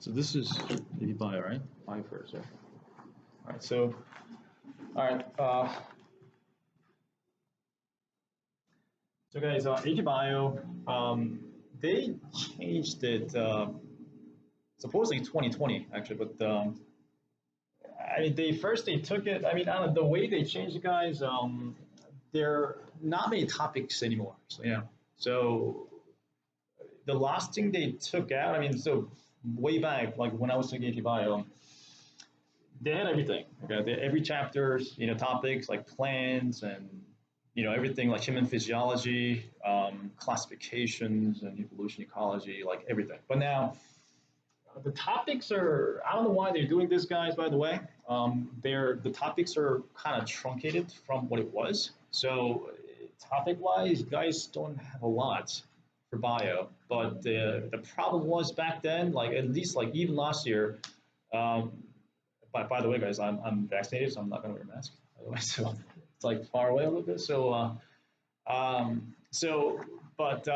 So this is maybe bio, right? Bio first, yeah. All right, so, all right. So guys, AP Bio, they changed it supposedly 2020 actually, but I mean they took it. I mean, I don't know, the way they changed it, guys. There are not many topics anymore. So yeah. So the last thing they took out. I mean, so way back, like when I was taking AP Bio, they had everything. Okay, they, every chapters, topics like plants and everything like human physiology, classifications and evolution ecology, like everything. But now the topics are, I don't know why they're doing this, guys, by the way. The topics are kind of truncated from what it was. So topic wise, guys don't have a lot for bio. But the problem was back then, like at least like even last year, um, by the way, guys, I'm vaccinated, so I'm not going to wear a mask. By the way, so it's like far away a little bit. So, but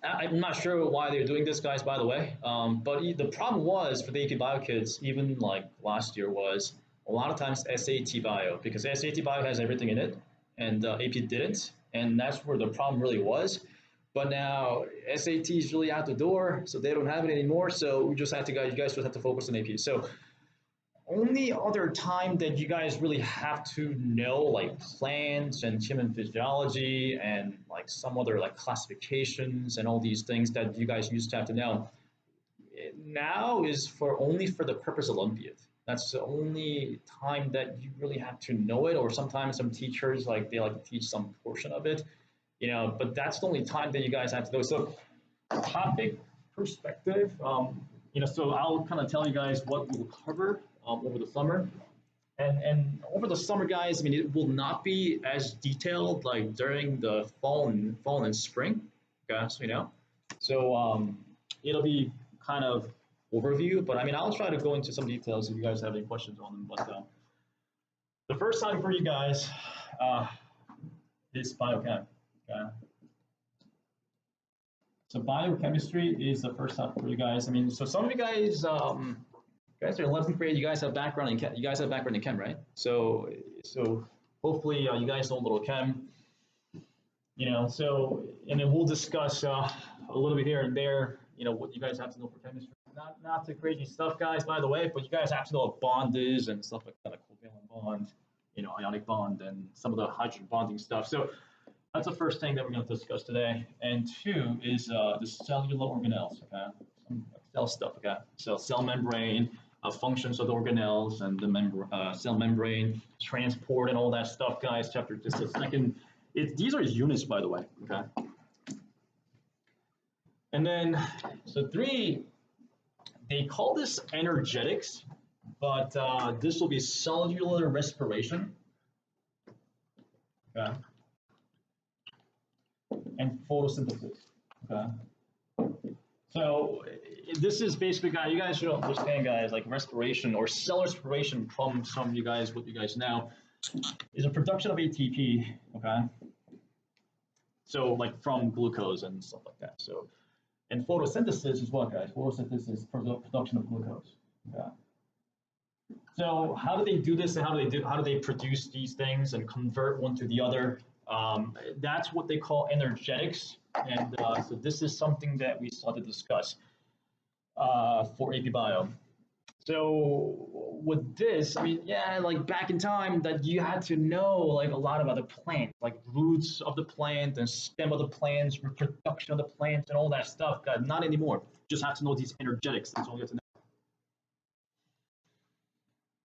I'm not sure why they're doing this, guys. By the way, but the problem was for the AP Bio kids, even like last year, was a lot of times SAT Bio because SAT Bio has everything in it, and AP didn't, and that's where the problem really was. But now SAT is really out the door, so they don't have it anymore. So we just have to, you guys just have to focus on AP. So only other time that you guys really have to know like plants and human physiology and like some other like classifications and all these things that you guys used to have to know now is for only for the purpose of Olympiad. That's the only time that you really have to know it, or sometimes some teachers like they like to teach some portion of it, but that's the only time that you guys have to know. So topic perspective, so I'll kind of tell you guys what we'll cover over the summer. And over the summer, guys, I mean, it will not be as detailed like during the fall and spring, guys, So it'll be kind of overview, but I mean, I'll try to go into some details if you guys have any questions on them. But the first time for you guys is biochem. Okay? So biochemistry is the first time for you guys. I mean, so some of you guys, guys are 11th grade. You guys have background in chem. You guys have background in chem, right? So hopefully you guys know a little chem. So and then we'll discuss a little bit here and there. What you guys have to know for chemistry. Not too crazy stuff, guys, by the way. But you guys have to know what bond is and stuff like that, like covalent bond, ionic bond, and some of the hydrogen bonding stuff. So that's the first thing that we're going to discuss today. And two is the cellular organelles, okay? Some cell stuff, okay? So cell membrane, functions of the organelles, and the cell membrane, transport, and all that stuff, guys. Chapter just a second. These are units, by the way, okay? And then, so 3, they call this energetics, but this will be cellular respiration, okay? And photosynthesis. Okay. So this is basically, guys, you guys should understand, guys, like respiration or cell respiration from some of you guys, what you guys know, is a production of ATP. Okay. So like from glucose and stuff like that. So, and photosynthesis is what, guys? Photosynthesis is production of glucose. Okay. So how do they do this, and how do they produce these things and convert one to the other? That's what they call energetics, and so this is something that we start to discuss for AP Bio. So with this, I mean, yeah, like back in time that you had to know like a lot about the plant, like roots of the plant and stem of the plants, reproduction of the plants and all that stuff. God, not anymore. Just have to know these energetics. That's all you have to know.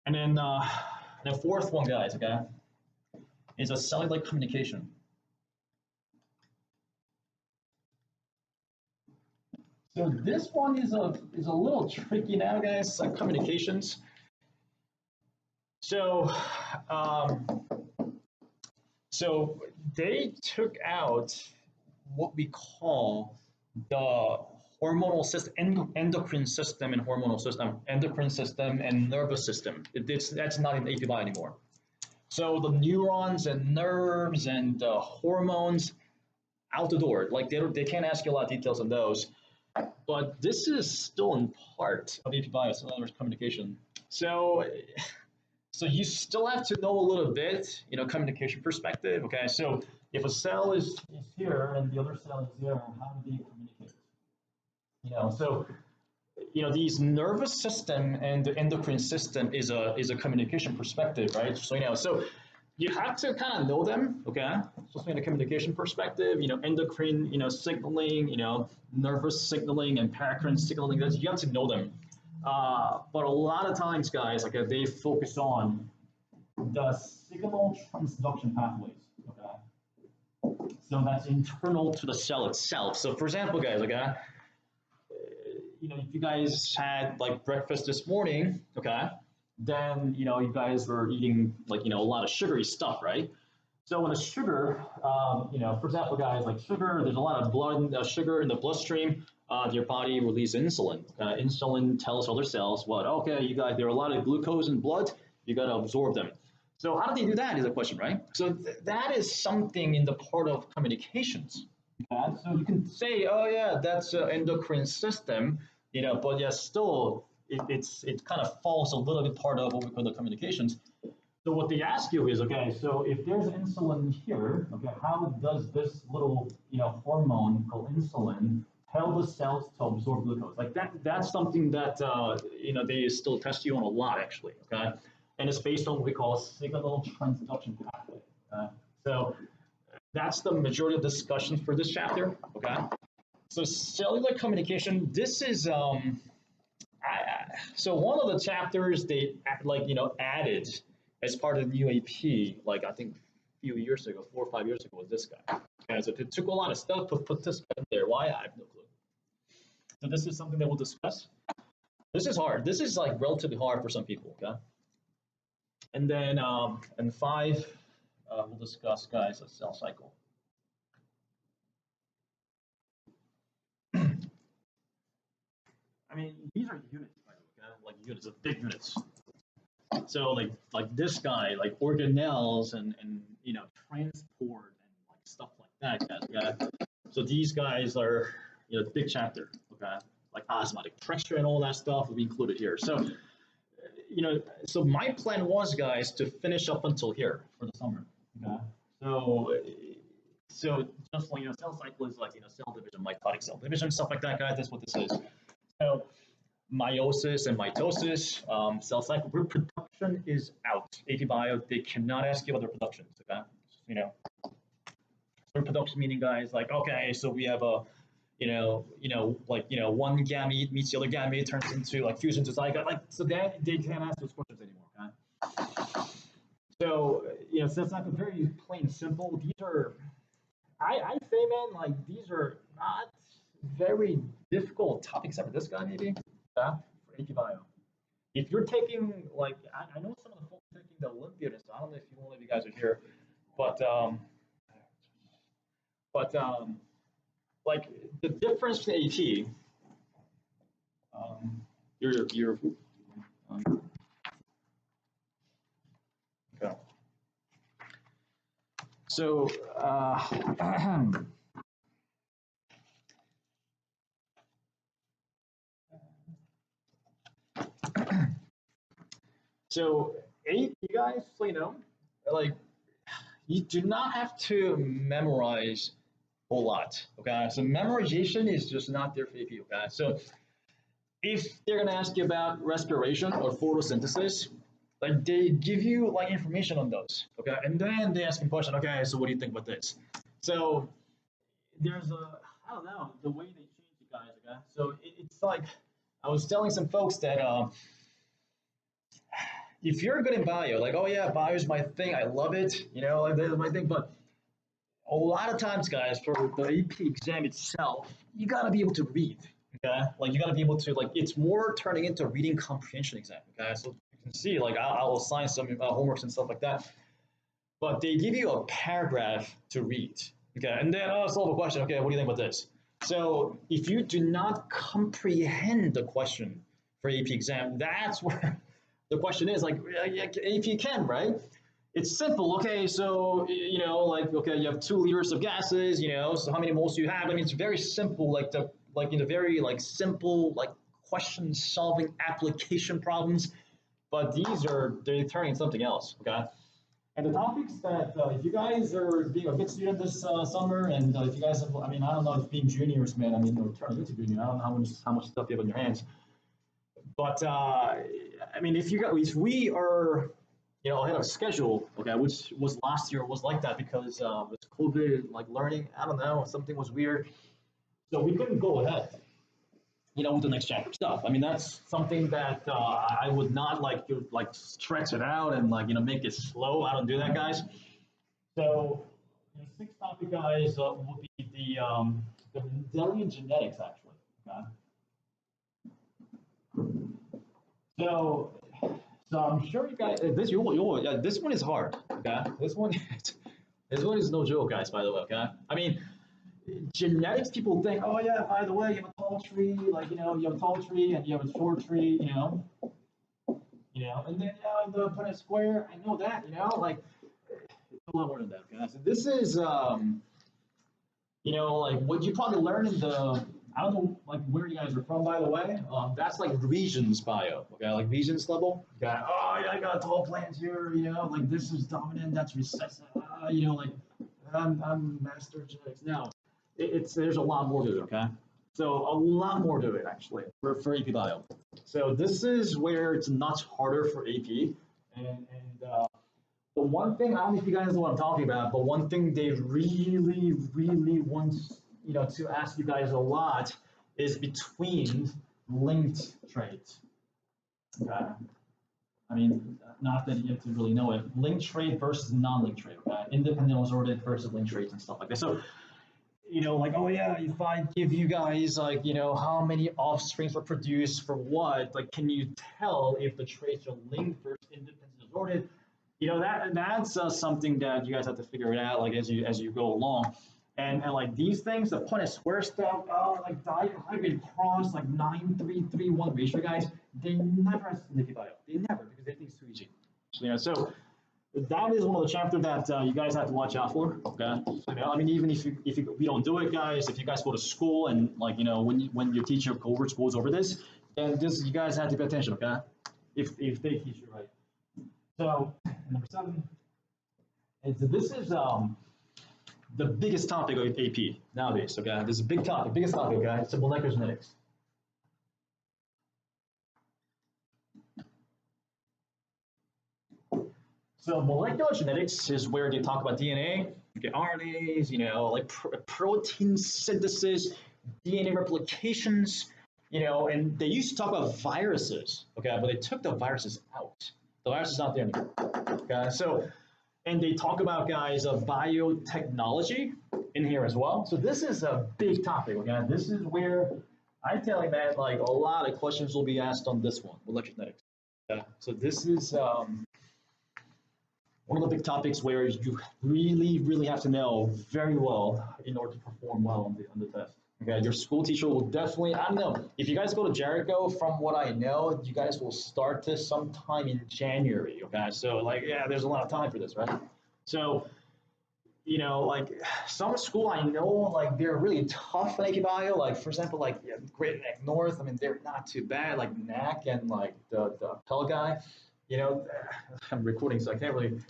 And then the fourth one, guys, okay, is a cellular communication. So this one is a little tricky now, guys, like communications. So so they took out what we call the hormonal system, endocrine system and hormonal system, endocrine system and nervous system. That's not in AP Bio anymore. So the neurons and nerves and hormones out the door. Like they can't ask you a lot of details on those. But this is still in part of AP Bio, so in other words, communication. So, so you still have to know a little bit, communication perspective. Okay, so if a cell is here and the other cell is there, how do they communicate? So these nervous system and the endocrine system is a communication perspective, right? So you have to kind of know them, okay? So in a communication perspective, endocrine, signaling, nervous signaling and paracrine signaling. You have to know them. But a lot of times, guys, like they focus on the signal transduction pathways, okay? So that's internal to the cell itself. So for example, guys, okay, if you guys had like breakfast this morning, okay, then you guys were eating like a lot of sugary stuff, right? So when the sugar, for example, guys, like sugar, there's a lot of blood sugar in the bloodstream. Your body releases insulin. Insulin tells other cells what, okay, you guys, there are a lot of glucose in blood. You got to absorb them. So how do they do that is a question, right? So that is something in the part of communications. Okay? So you can say, oh yeah, that's an endocrine system, but yes, still it kind of falls a little bit part of what we call the communications. So what they ask you is, okay, so if there's insulin here, okay, how does this little hormone called insulin tell the cells to absorb glucose? Like that's something that they still test you on a lot actually, okay? And it's based on what we call signal transduction pathway. So that's the majority of discussions for this chapter, okay? So cellular communication, this is so one of the chapters they added as part of the new AP, like I think a few years ago, 4 or 5 years ago, was this guy. Okay, so it took a lot of stuff to put this guy in there. Why? I have no clue. So this is something that we'll discuss. This is hard. This is like relatively hard for some people. Okay, and then and 5, we'll discuss, guys, a cell cycle. I mean, these are units, by the way, okay? Like units of big units. So like this guy, like organelles and transport and like stuff like that, guys. Okay? So these guys are big chapter. Okay, like osmotic pressure and all that stuff will be included here. So so my plan was, guys, to finish up until here for the summer. Okay, so just like cell cycle is like cell division, mitotic cell division, stuff like that, guys. That's what this is. So meiosis and mitosis, cell cycle reproduction is out. AP Bio, they cannot ask you about their productions, okay? Reproduction meaning, guys, like, okay, so we have a, one gamete meets the other gamete, turns into like fusion to zygote, like, so they can't ask those questions anymore, okay? So, so it's not very plain simple. These are, I say, man, like, these are not very difficult topics except for this guy, maybe. Yeah, for AP Bio. If you're taking, like, I know some of the folks taking the Olympiad, so I don't know if one of you guys are here, but like the difference between AT, you're okay. So so AP guys, like you do not have to memorize a whole lot. Okay, so memorization is just not there for AP. Okay, so if they're gonna ask you about respiration or photosynthesis, like they give you like information on those. Okay, and then they ask you a question. Okay, so what do you think about this? So there's I don't know the way they change it, guys. Okay, so it's like I was telling some folks that if you're good in bio, like, oh yeah, bio is my thing, I love it, like that's my thing. But a lot of times, guys, for the AP exam itself, you gotta be able to read. Okay, like you gotta be able to, like, it's more turning into a reading comprehension exam. Okay, so you can see, like, I'll assign some homeworks and stuff like that, but they give you a paragraph to read. Okay, and then I'll solve a question. Okay, what do you think about this? So if you do not comprehend the question for AP exam, that's where the question is, like, if you can, right? It's simple. Okay, so like, okay, you have 2 liters of gases. So how many moles do you have? I mean, it's very simple. Like like in a very like simple like question solving application problems, but they're turning something else. Okay. And the topics that if you guys are being a good student this summer, and if you guys have, I mean, I don't know if being juniors, man, I mean, or turning into junior, I don't know how much stuff you have on your hands. But I mean, if we are, ahead of schedule, okay, which was last year was like that because with COVID, like learning, I don't know, something was weird, so we couldn't go ahead, with the next chapter stuff. I mean, that's something that I would not like to like stretch it out and like make it slow. I don't do that, guys. So, sixth topic, guys, will be the Mendelian genetics, actually. Okay. So, so I'm sure you guys yeah, this one is hard. Okay, this one is no joke, guys. By the way, okay. I mean, genetics. People think, oh yeah, by the way, you have a tall tree, like you have a tall tree and you have a short tree, and then the Punnett square. I know that, like it's a lot more than that. Okay, so this is like what you probably learned in the, I don't know, like where you guys are from, by the way. That's like regions bio, okay, like regions level. Okay. Oh yeah, I got tall plants here, like this is dominant, that's recessive, like I'm master genetics. Now, there's a lot more to it, okay? So a lot more to it actually for AP bio. So this is where it's much harder for AP, and the one thing, I don't know if you guys know what I'm talking about, but one thing they really, really want to ask you guys a lot is between linked traits. Okay. I mean, not that you have to really know it. Linked trait versus non-linked trait. Okay. Independent assorted versus linked traits and stuff like that. So, like, oh yeah, if I give you guys like, how many offsprings were produced for what, like, can you tell if the traits are linked versus independent assorted? That's something that you guys have to figure it out, like as you go along, and like these things, the Punnett square stuff, like hybrid cross, like 9-3-3-1 ratio, guys, they never have snippy bio. They never, because they think it's too easy. So that is one of the chapters that you guys have to watch out for. Okay, I mean, even if we don't do it, guys, if you guys go to school and like when your teacher goes over this, then this you guys have to pay attention. Okay, if they teach you right. So number 7, and so this is the biggest topic of AP nowadays. Okay, this is a big topic, biggest topic, guys. It's molecular genetics. So molecular genetics is where they talk about DNA, okay, RNAs, like protein synthesis, DNA replications, and they used to talk about viruses, okay, but they took the viruses out. The virus is not there anymore. Okay, so, and they talk about, guys, of biotechnology in here as well. So this is a big topic. Okay, this is where I tell you, man, like a lot of questions will be asked on this one, molecular genetics. Okay, so this is one of the big topics where you really, really have to know very well in order to perform well on the test. Okay, your school teacher will definitely, I don't know, if you guys go to Jericho, from what I know, you guys will start this sometime in January, okay? So like, yeah, there's a lot of time for this, right? So, like some school I know, like they're really tough on AP Bio, like for example, like Great Neck North, I mean, they're not too bad, like NAC and like the Pell guy, I'm recording, so I can't really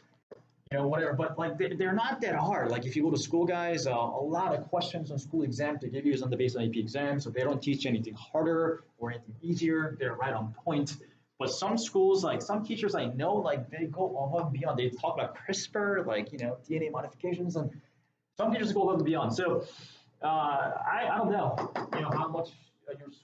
whatever. But like they're not that hard. Like if you go to school, guys, a lot of questions on school exams they give you is on the base on AP exams, so they don't teach you anything harder or anything easier. They're right on point. But some schools, like some teachers I know, like they go above and beyond. They talk about CRISPR, like DNA modifications, and some teachers go above and beyond. So I don't know, how much.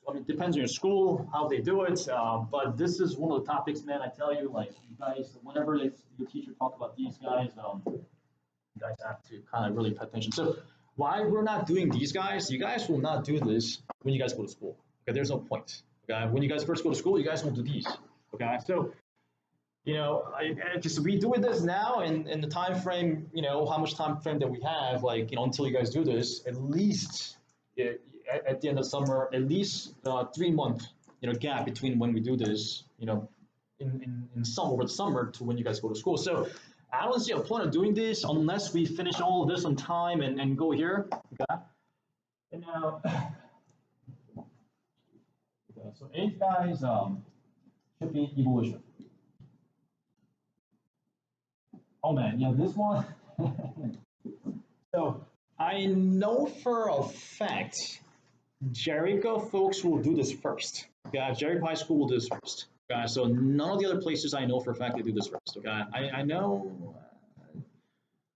I mean, it depends on your school, how they do it. But this is one of the topics, man. I tell you, like, you guys, whenever your teacher talk about these guys, you guys have to kind of really pay attention. So why we're not doing these guys, you guys will not do this when you guys go to school. Okay, there's no point. Okay, when you guys first go to school, you guys won't do these. Okay, so just we doing this now in the time frame, how much time frame that we have, like, until you guys do this, at least at the end of summer, at least 3 month, gap between when we do this, in summer, over the summer to when you guys go to school. So I don't see a point of doing this unless we finish all of this on time and go here. Okay. And now, So eighth guys should be evolution. Oh man, yeah, this one. So I know for a fact Jericho folks will do this first. Okay, Jericho High School will do this first. Okay, so none of the other places I know for a fact they do this first. Okay, I know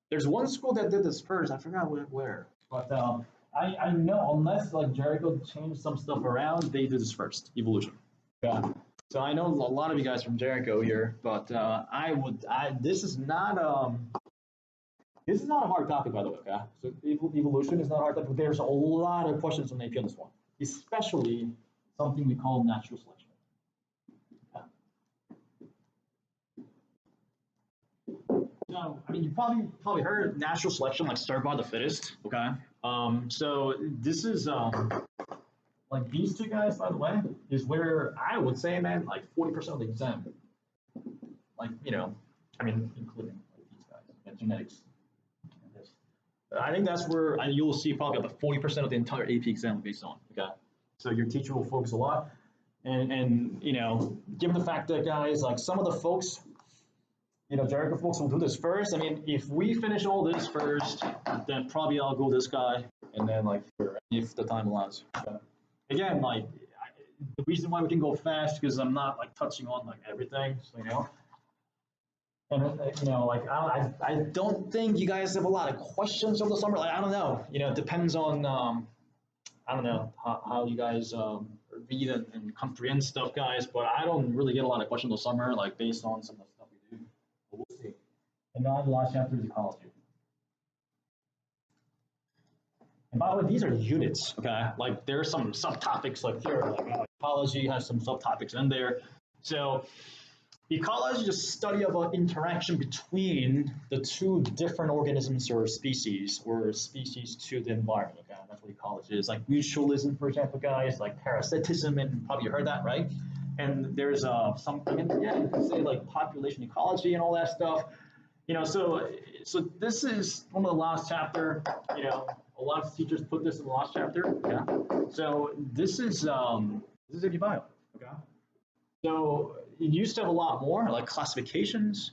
there's one school that did this first. I forgot where, but I know unless like Jericho changed some stuff around, they do this first. Evolution. Yeah. So I know a lot of you guys from Jericho here, but this is not a hard topic, by the way. Okay, so evolution is not a hard topic. There's a lot of questions on AP on this one, especially something we call natural selection. So, I mean, you probably heard natural selection, like survival of the fittest. Okay. So this is like these two guys, by the way, is where I would say, man, like 40% of the exam, like I mean, including like these guys, and genetics. And this. I think that's where you'll see probably about 40% of the entire AP exam based on. Okay. So your teacher will focus a lot, and given the fact that guys, like some of the folks Jericho folks will do this first. I mean, if we finish all this first, then probably I'll go this guy, and then like if the time allows. Again, like the reason why we can go fast because I'm not like touching on like everything, so, and like I don't think you guys have a lot of questions over the summer. Like I don't know, it depends on I don't know how you guys read and comprehend stuff, guys. But I don't really get a lot of questions over the summer, like based on some of the stuff we do. But we'll see. And now the last chapter is ecology. And by the way, these are units, okay? Like there are some subtopics like here, like ecology has some subtopics in there. So ecology is a study of an interaction between the two different organisms or species to the environment, okay? That's what ecology is. Like mutualism, for example, guys, like parasitism, and probably you heard that, right? And there's something, yeah, you can say like population ecology and all that stuff. So this is one of the last chapter, a lot of teachers put this in the last chapter. Yeah. So this is AP Bio. Okay. So it used to have a lot more like classifications,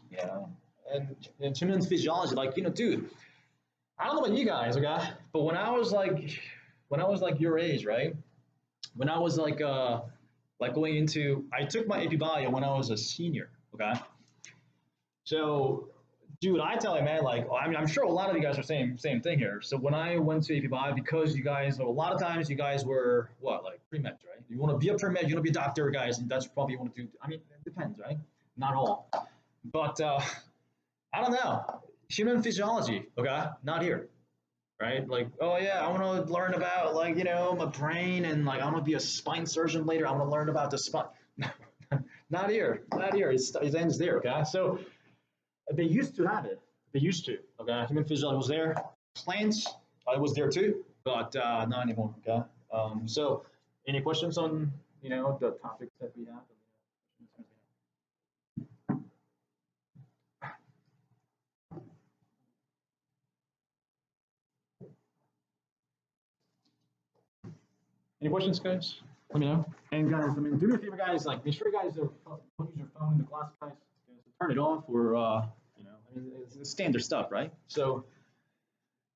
and human physiology. Like dude, I don't know about you guys, okay, but when I was like your age, right? When I was like going into, I took my AP Bio when I was a senior. Okay. So dude, I tell you, man, like, I mean, I'm sure a lot of you guys are saying same thing here. So when I went to AP Bio, because you guys, a lot of times you guys were what, like pre-med, right? You want to be a pre-med, you want to be a doctor, guys, and that's probably you want to do. I mean, it depends, right? Not all, but I don't know. Human physiology, okay, not here, right? Like, oh yeah, I want to learn about like my brain and like I want to be a spine surgeon later. I want to learn about the spine. Not here, not here. It ends there, okay? So. They used to have it. They used to. Okay, human physiology was there. Plants, it was there too, but not anymore. Okay. So, any questions on the topics that we have? Any questions, guys? Let me know. And guys, I mean, do me a favor, guys. Like, make sure you guys don't use your phone in the class, guys. Turn it off, or I mean, it's standard stuff, right? So,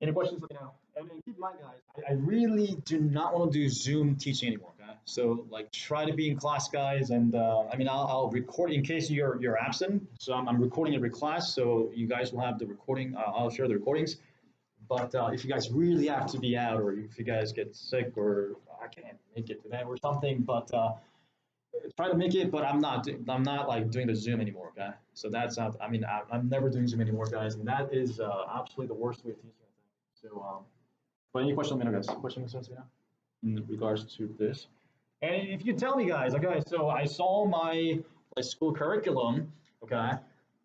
any questions? Let me know. And keep in mind, guys, I really do not want to do Zoom teaching anymore. Okay, so like try to be in class, guys. And I mean, I'll record in case you're absent. So I'm recording every class, so you guys will have the recording. I'll share the recordings. But if you guys really have to be out, or if you guys get sick, or I can't make it today or something, but try to make it. But I'm not. I'm not like doing the Zoom anymore. Okay, so that's not. I mean, I'm never doing Zoom anymore, guys, and that is absolutely the worst way of teaching. I think. So, but any questions, guys? Questions, in regards to this? And if you tell me, guys, okay, so I saw my school curriculum, okay,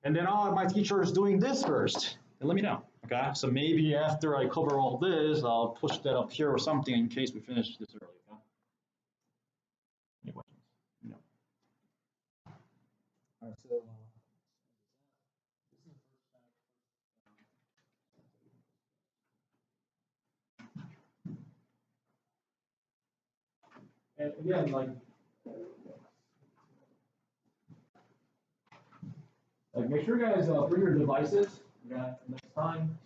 and then my teacher is doing this first, then let me know. Okay, so maybe after I cover all this, I'll push that up here or something in case we finish this early. Okay? Any questions? No. All right, so and again, like Like, make sure you guys bring your devices. Okay, next time.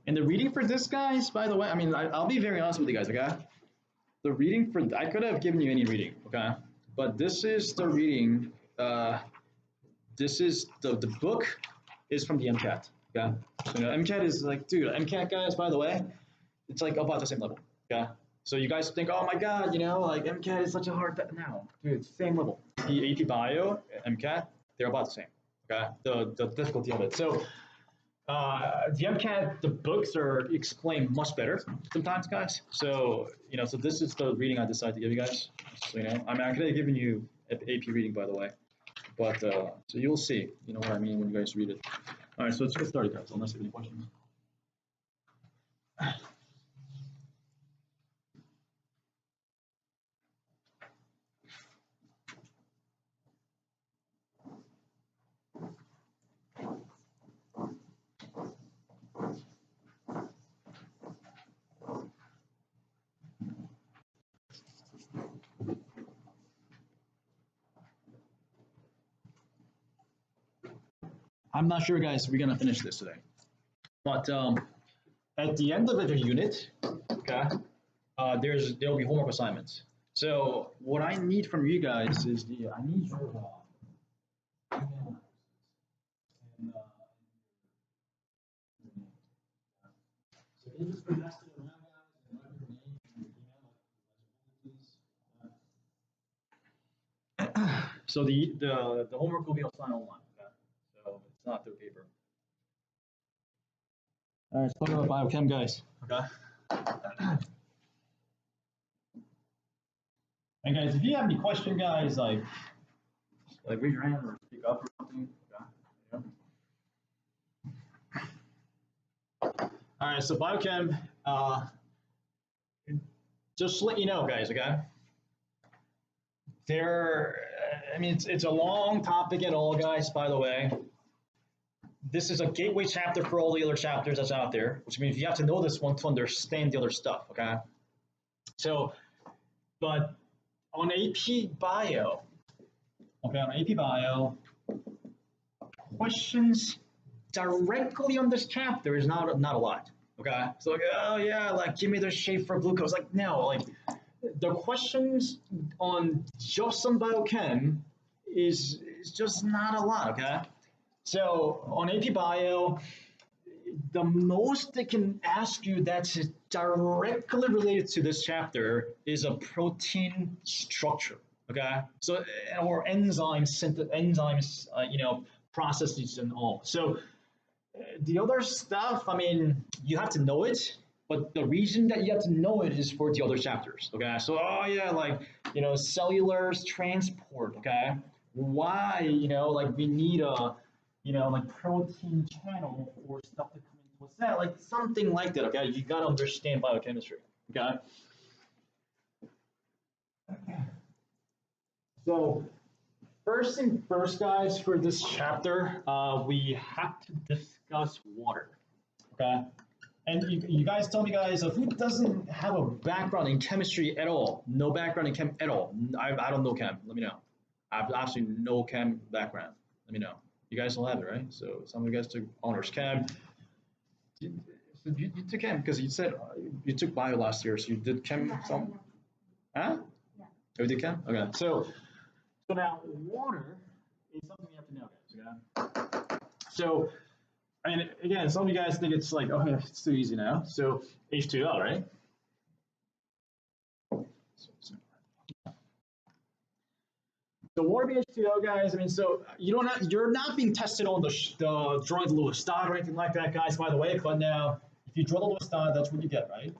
And the reading for this, guys, by the way, I mean, I'll be very honest with you guys, okay? The reading for, I could have given you any reading, okay? But this is the reading, this is, the book is from the MCAT, okay? So, you know, MCAT is like, dude, MCAT, guys, by the way, it's like about the same level, okay? So you guys think, oh my God, you know, like MCAT is such a hard, no, dude, it's the same level. The AP Bio, MCAT, they're about the same, okay? The difficulty of it. So, the MCAT, the books are explained much better sometimes, guys. So, you know, so this is the reading I decided to give you guys. So, you know, I mean, I could have given you AP reading, by the way, but so you'll see, you know what I mean when you guys read it. All right, so let's get started, guys, unless you have any questions. I'm not sure, guys, we're gonna finish this today, but at the end of the unit, okay, there'll be homework assignments. So what I need from you guys is I need your email and so can you just pass it around, guys, and write your name and your email, please? So the homework will be assigned online, okay? So it's not through paper. All right, let's talk about biochem, guys. Okay. And guys, if you have any question, guys, like raise your hand or speak up or something. Okay. Yeah. All right, so biochem, just to let you know, guys, okay? I mean, it's a long topic at all, guys, by the way. This is a gateway chapter for all the other chapters that's out there, which means you have to know this one to understand the other stuff, okay? So, but on AP Bio, okay, on AP Bio, questions directly on this chapter is not a lot, okay? So like, oh yeah, like give me the shape for glucose. Like no, like the questions on just on biochem is just not a lot, okay? So on AP Bio, the most they can ask you that's directly related to this chapter is a protein structure, okay? So or enzymes, you know, processes and all. So the other stuff, I mean, you have to know it, but the reason that you have to know it is for the other chapters, okay? So, oh yeah, like, you know, cellular transport, okay? Why, you know, like we need a, you know, like protein channel for stuff to come into a cell, like something like that, okay? You gotta understand biochemistry, okay? So, first thing first, guys, for this chapter, we have to discuss water, okay? And you guys tell me, guys, who doesn't have a background in chemistry at all? No background in chem at all. I don't know chem. Let me know. I have absolutely no chem background. Let me know. You guys don't have it, right? So some of you guys took honors chem. So you took chem because you said you took bio last year, so you did chem some? Huh? Yeah. Oh, you did chem? Okay. So now water is something you have to know, guys. Okay. So I mean, again, some of you guys think it's like, oh, yeah, it's too easy now. So H2O, right? So water being H2O, guys. I mean, so you're not being tested on the drawing the Lewis dot or anything like that, guys. By the way, but now if you draw the Lewis dot, that's what you get, right?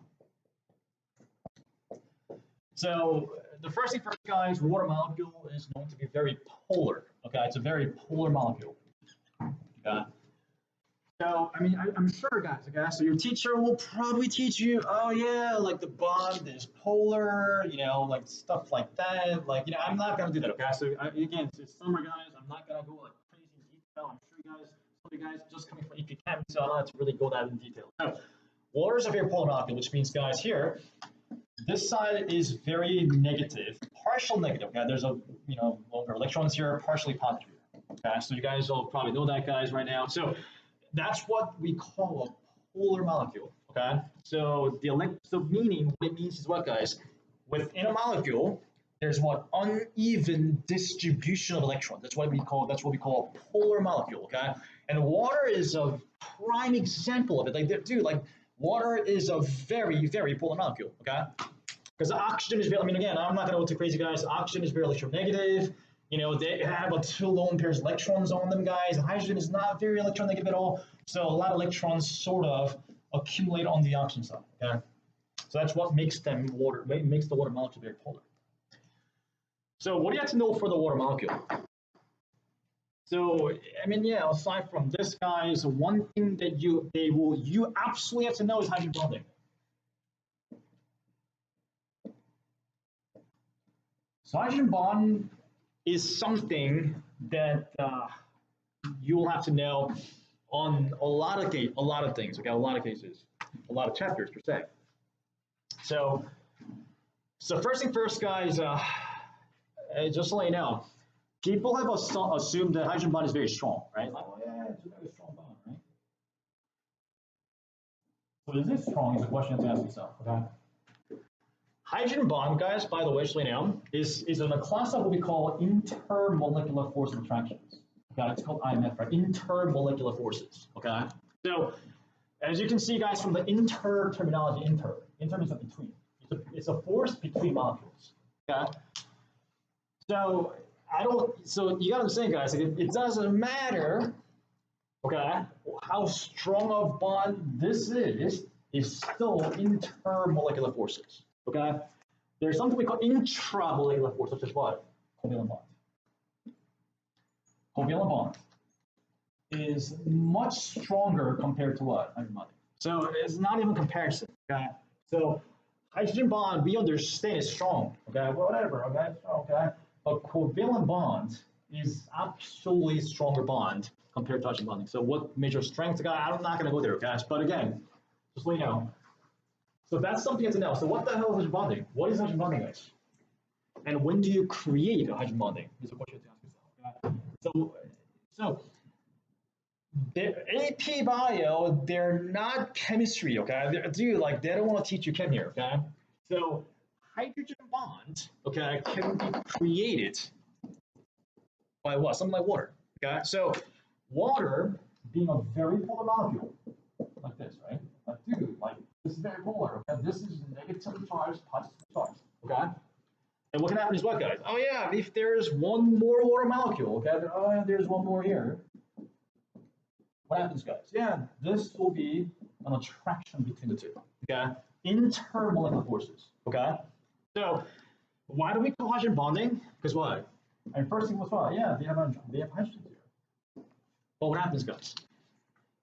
So the first thing first, guys, water molecule is known to be very polar. Okay, it's a very polar molecule. Okay. So, I mean, I'm sure, guys, okay? So your teacher will probably teach you, oh yeah, like the bond is polar, like stuff like that. Like, I'm not gonna do that, okay? So again, it's summer, guys. I'm not gonna go like crazy in detail. I'm sure you guys, some of you guys just coming from EP Chem, so I don't have to really go that in detail. So, water is a very polar molecule, which means, guys, here, this side is very negative, partial negative. Okay, there's a longer electrons here, partially positive. Okay, so you guys all probably know that, guys, right now. So that's what we call a polar molecule. Okay, so meaning what it means is what, guys? Within a molecule, there's what uneven distribution of electrons. That's what we call a polar molecule. Okay, and water is a prime example of it. Like, dude, like water is a very, very polar molecule. Okay, because oxygen is very, I mean, again, I'm not going to go too crazy, guys. Oxygen is very electronegative. They have a 2 lone pairs of electrons on them, guys. Hydrogen is not very electronegative at all. So a lot of electrons sort of accumulate on the oxygen side. Okay, so that's what makes the water molecule very polar. So what do you have to know for the water molecule? So, I mean, yeah, aside from this, guys, one thing that you absolutely have to know is hydrogen bonding. So hydrogen bond is something that you'll have to know on a lot of things. Okay, a lot of cases, a lot of chapters per se. So first thing first, guys. Just to let you know, people have assumed that hydrogen bond is very strong, right? Like, oh yeah, it's a very strong bond, right? So is it strong is a question you have to ask yourself, okay? Hydrogen bond, guys, by the way, just so you know, is in a class of what we call intermolecular force attractions. Okay, it's called IMF, right? Intermolecular forces, okay? So as you can see, guys, from the inter terminology, inter means between. It's a force between molecules, okay? So you gotta understand, guys, it doesn't matter, okay, how strong of bond this is still intermolecular forces, okay? There's something we call intramolecular force, such as what? Covalent bond. Covalent bond is much stronger compared to what? Hydrogen bonding. So it's not even comparison, okay? So hydrogen bond, we understand is strong, okay? Whatever, okay? Okay. But covalent bond is absolutely stronger bond compared to hydrogen bonding. So what major strengths, guys? I'm not going to go there, guys. But again, just so you know. So that's something you have to know. So what the hell is hydrogen bonding? What is hydrogen bonding, guys? And when do you create a hydrogen bonding? Is a question you have to ask yourself. Okay? So AP Bio, they're not chemistry, okay? They don't want to teach you chem here, okay? So hydrogen bond, okay, can be created by what? Something like water, okay? So water being a very polar molecule, like this, right? Like, dude, like, this is very polar, okay? This is negatively charged, positively charged, okay? And what can happen is what, guys? Oh yeah, if there's one more water molecule, okay? Oh, there's one more here. What happens, guys? Yeah, this will be an attraction between the two, okay? Intermolecular forces, okay? So why do we call hydrogen bonding? Because what? And first thing was what? Yeah, they have hydrogen here. But what happens, guys?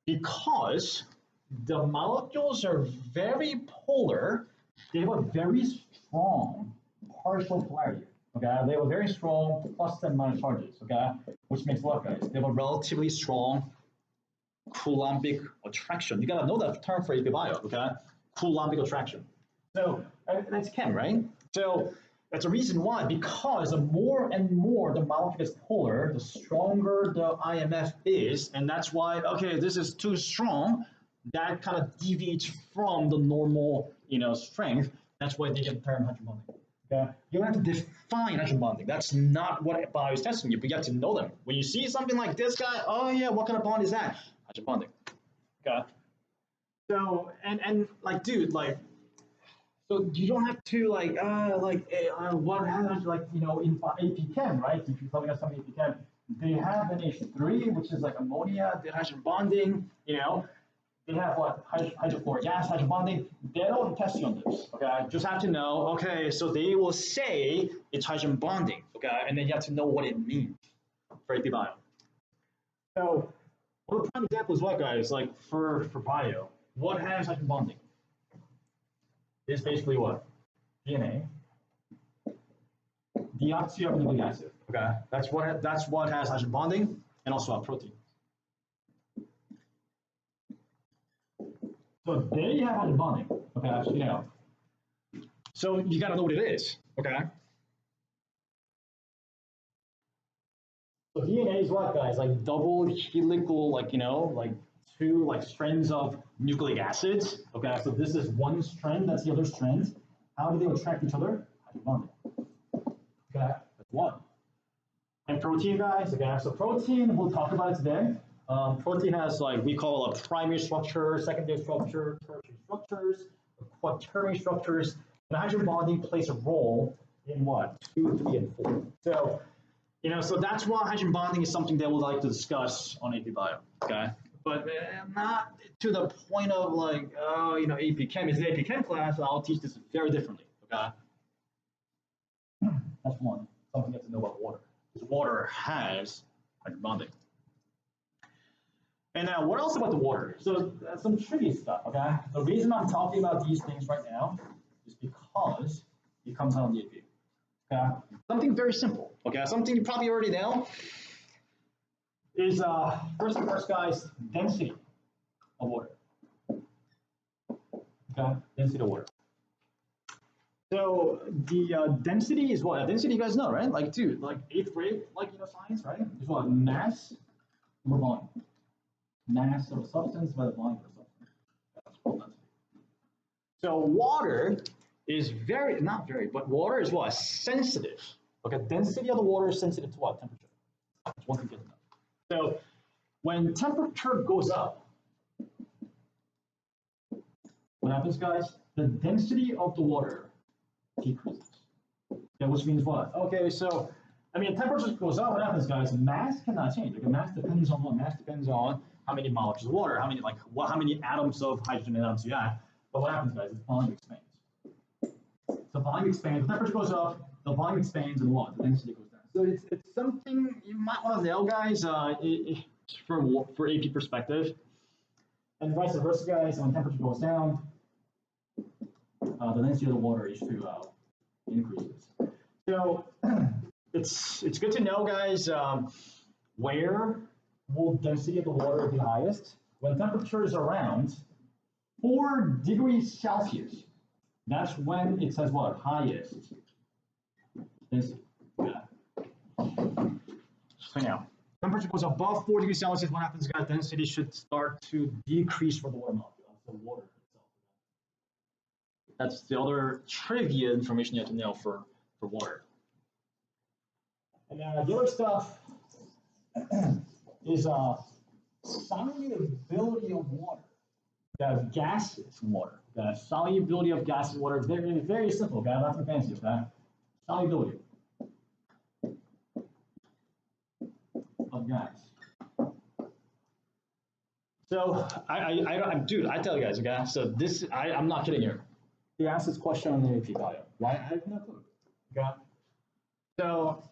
Because the molecules are very polar, they have a very strong partial polarity. Okay, they have a very strong plus and minus charges. Okay, which makes what, guys? They have a relatively strong Coulombic attraction. You gotta know that term for AP Bio. Okay, Coulombic attraction. So that's chem, right? So that's a reason why, because the more and more the molecule is polar, the stronger the IMF is, and that's why, okay, this is too strong, that kind of deviates from the normal, strength. That's why they get the term hydrogen bonding. Okay? You don't have to define hydrogen bonding. That's not what bio is testing you, but you have to know them. When you see something like this guy, oh yeah, what kind of bond is that? Hydrogen bonding. Okay. So and like, dude, like, so you don't have to what happens, in AP Chem, right? If you're telling us something AP Chem, they have an H3, which is like ammonia, they hydrogen bonding, they have what, hydrofluoric gas, hydrogen bonding. They don't test you on this, okay? Just have to know, okay, so they will say it's hydrogen bonding, okay? And then you have to know what it means for AP Bio. So Well, the prime example is what, guys? Like for bio, what has hydrogen bonding? Is basically what? DNA, deoxyribonucleic acid. Okay, that's what has hydrogen bonding, and also a protein. So they have hydrogen bonding. Okay, you know. So you got to know what it is. Okay. So DNA is what, guys? Like double helical, like like two like strands of nucleic acids. Okay, so this is one strand, that's the other strand. How do they attract each other? Hydrogen bonding. Okay, that's one. And protein, guys. Okay, so protein, we'll talk about it today. Protein has like we call a primary structure, secondary structure, tertiary structures, quaternary structures. And hydrogen bonding plays a role in what? 2, 3, and 4. So so that's why hydrogen bonding is something that we'd like to discuss on AP Bio, okay? But not to the point of like, oh, AP Chem is the AP Chem class, so I'll teach this very differently, okay? That's one, something you have to know about water. Because water has hydrogen bonding. And now, what else about the water? So some tricky stuff, okay? The reason I'm talking about these things right now is because it comes out on the AP. Okay. Something very simple. Okay, something you probably already know is first and first, guys, density of water. Okay, density of water. So the density is what? Density, you guys know, right? Like, dude, like 8th grade, like science, right? Is what? Mass over volume. Mass of a substance by the volume of a substance. That's called density. So water is but water is what? Sensitive. Okay, density of the water is sensitive to what? Temperature. That's one thing to know. So when temperature goes up, what happens, guys? The density of the water decreases. Okay, which means what? Okay, so temperature goes up, what happens, guys? Mass cannot change. Okay, mass depends on what? Mass depends on how many molecules of water, how many atoms of hydrogen atoms you have. But what happens, guys? It's volume expands. The volume expands, the temperature goes up, the volume expands, and what? The density goes down. So it's something you might want to know, guys, for AP perspective. And vice versa, guys, when temperature goes down, the density of the water increases. So it's good to know, guys, where will density of the water be highest? When temperature is around 4 degrees Celsius. That's when it says what? Highest density. Yeah. So now, temperature goes above 4 degrees Celsius. What happens, guys? Density should start to decrease for the water molecule, the water itself. That's the other trivia information you have to know for water. And the other stuff is solubility of water. Gases in water. Solubility of gas in water. Very, very simple, guys. Nothing fancy, okay? Solubility of gas. So dude, I tell you guys, okay. So I'm not kidding here. They asked this question on the AP Bio. Why? I have no clue. Okay. So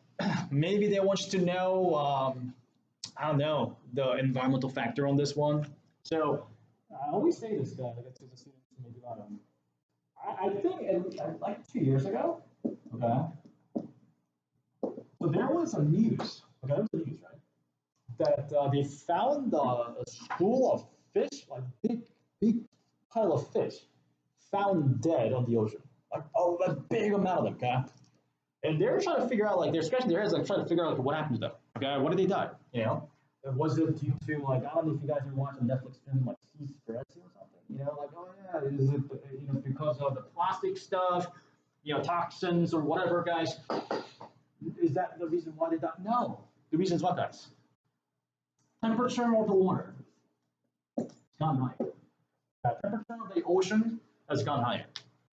maybe they want you to know, I don't know, the environmental factor on this one. So I always say this, guys. I get to the students maybe about I think like 2 years ago. Okay. So there was a news. Okay, there was a news, right? That they found a school of fish, like big pile of fish, found dead on the ocean, like a big amount of them. Okay. And they're trying to figure out, like, they're scratching their heads, like, trying to figure out, like, what happened to them. Okay, what did they die? Was it due to, like, I don't know if you guys ever watched a Netflix film, like, Seaspiracy or something? Like, oh yeah, is it, because of the plastic stuff, toxins or whatever, guys? Is that the reason why they died? No. The reason is what, guys? Temperature of the water has gone higher. The temperature of the ocean has gone higher.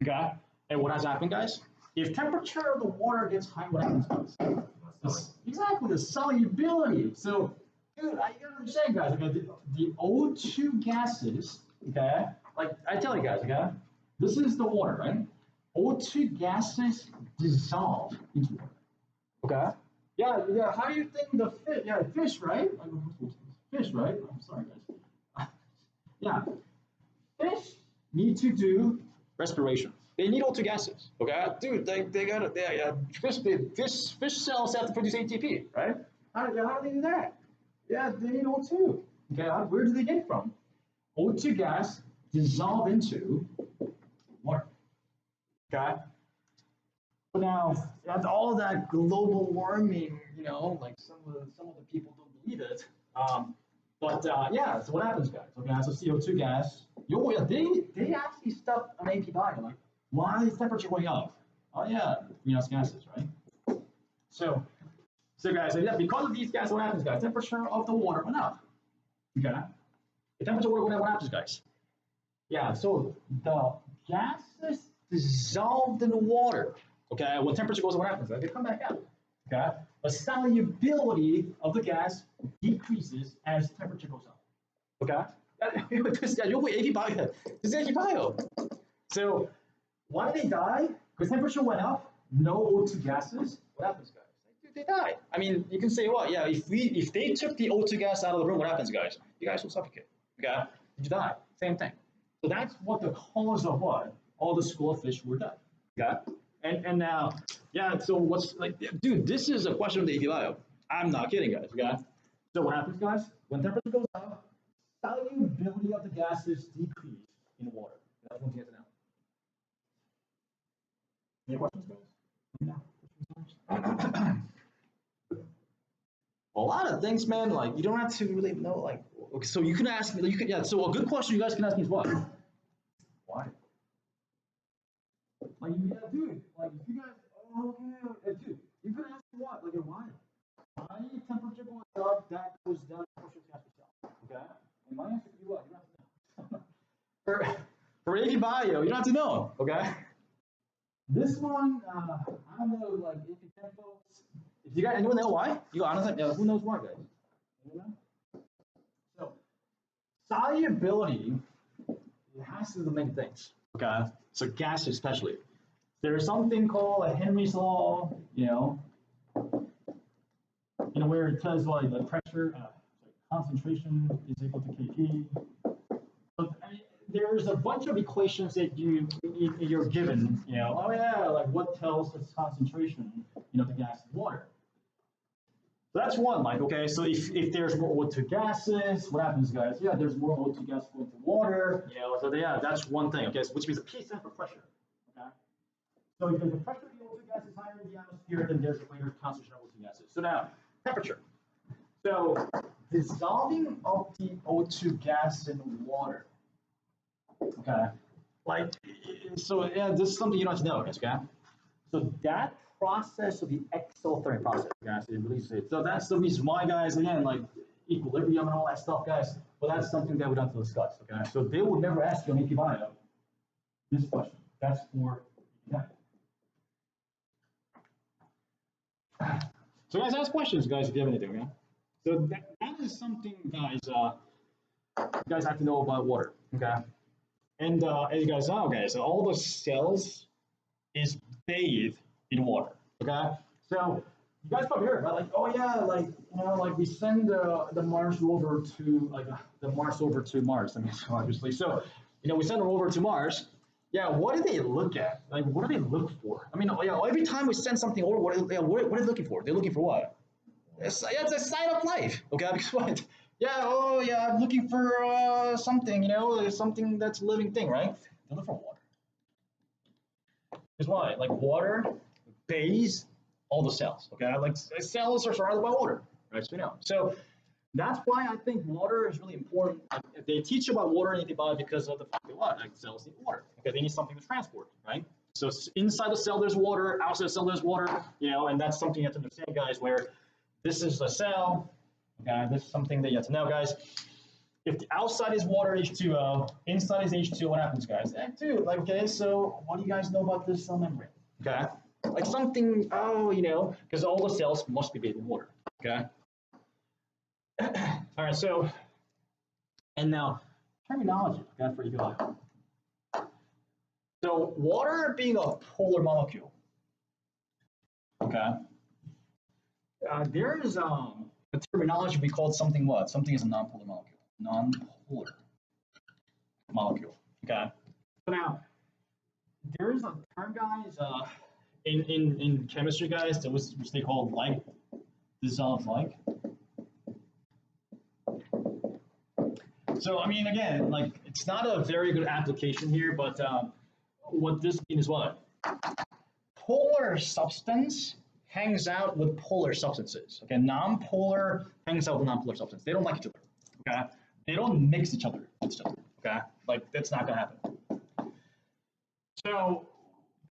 Okay, and what has happened, guys? If temperature of the water gets high, what happens, guys? Exactly, the solubility. So, dude, I gotta understand, guys. Okay, the O2 gases. Okay, like I tell you guys. Okay, this is the water, right? O2 gases dissolve into water. Okay. Yeah. How do you think the fish? Yeah, fish, right? Fish, right? I'm sorry, guys. Yeah, fish need to do respiration. They need O2 gases. Okay, dude, they gotta fish cells have to produce ATP, right? How do they do that? Yeah, they need O2. Okay, where do they get it from? O2 gas dissolve into water. Okay. So now, that's all that global warming, like some of the people don't believe it. Yeah, so what happens, guys? Okay, so CO2 gas, they actually stuff an AP bio, like, why is temperature going up? Oh yeah, greenhouse gases, right? So, guys, yeah, because of these gases, what happens, guys? Temperature of the water went up. Okay, the temperature of the water, what happens, guys? Yeah, so the gases dissolved in the water. Okay, when temperature goes, what happens? They come back out. Okay, the solubility of the gas decreases as temperature goes up. Okay, this is AP bio. So why did they die? Because temperature went up, no O2 gases. What happens, guys? They die. I mean, you can say, well, yeah, if they took the O2 gas out of the room, what happens, guys? You guys will suffocate. Okay, you die. Same thing. So that's what the cause of what all the school of fish were dead. Okay, and now, yeah. So what's like, dude? This is a question of the AP bio. I'm not kidding, guys. Okay. So what happens, guys? When temperature goes up, solubility of the gases decrease in water. That's one thing to know. Any questions, guys? No. A lot of things, man. Like you don't have to really know. Like, okay, so you can ask me. You can, yeah. So a good question you guys can ask me is what? Why? Like, yeah, dude. Like, if you guys, oh, okay, dude, you can ask me what? Like, why? Why temperature goes up, that goes down, temperature has to stop. Okay. And my answer to you, what? You don't have to know. for AP Bio, you don't have to know. Okay. This one, I don't know. Like, if you can, folks. If you guys, anyone know why? You go, honestly, yeah, who knows why, guys? Anyone know? So, solubility, it has to do with many things. Okay, so gas especially. There's something called a Henry's law, where it says like the pressure, concentration is equal to Kp. So, I mean, there's a bunch of equations that you're given, oh yeah, like what tells us concentration, the gas in water. So that's one, like, okay, so if there's more O2 gases, what happens, guys? Yeah, there's more O2 gas going to water, so yeah, that's one thing, okay, so which means a P stands for pressure, okay? So if the pressure of the O2 gas is higher in the atmosphere, then there's a greater concentration of O2 gases. So now, temperature. So dissolving of the O2 gas in water, okay? Like, so yeah, this is something you don't have to know, guys, okay? So that process of the exothermic process, guys, it releases it. So that's the reason why, guys, again, like equilibrium and all that stuff, guys, but that's something that we don't have to discuss, okay? So they would never ask you on AP Bio this question. That's for, yeah. So guys, ask questions, guys, if you have anything, okay? So that is something, guys, you guys have to know about water, okay? And as you guys know, guys, all the cells is bathed in water, okay? So you guys probably heard, right? Like, oh yeah, like, like we send the Mars rover to, like, the Mars rover to Mars, I mean, obviously. So, we send a rover to Mars. Yeah, what do they look at? Like, what do they look for? I mean, yeah, every time we send something over, what are they looking for? They're looking for what? It's a sign of life, okay? Because what? Yeah, oh yeah, I'm looking for something, something that's a living thing, right? They look for water. Because why? Like water bathes all the cells, okay? Like cells are surrounded by water, right? So that's why I think water is really important. Like, they teach about water in antibiotics because of the fact that what? Like cells need water because they need something to transport, right? So inside the cell there's water, outside the cell there's water, and that's something you have to understand, guys. Where this is a cell, okay? This is something that you have to know, guys. If the outside is water, H2O, inside is H2O, what happens, guys? Dude, like, okay, so what do you guys know about this cell membrane? Okay, like something, because all the cells must be bathed in water, okay? All right, so, and now, terminology, okay, for you guys. So, water being a polar molecule, okay? There is the terminology we called something what? Something is a nonpolar molecule. Nonpolar molecule. Okay. So now there is a term, guys, in chemistry, guys, that was which they call like dissolved like. So I mean, again, like it's not a very good application here, but what this means is what? Polar substance hangs out with polar substances. Okay, non-polar hangs out with non-polar substance. They don't like each other. Okay, they don't mix each other with each other. Okay, like that's not gonna happen. So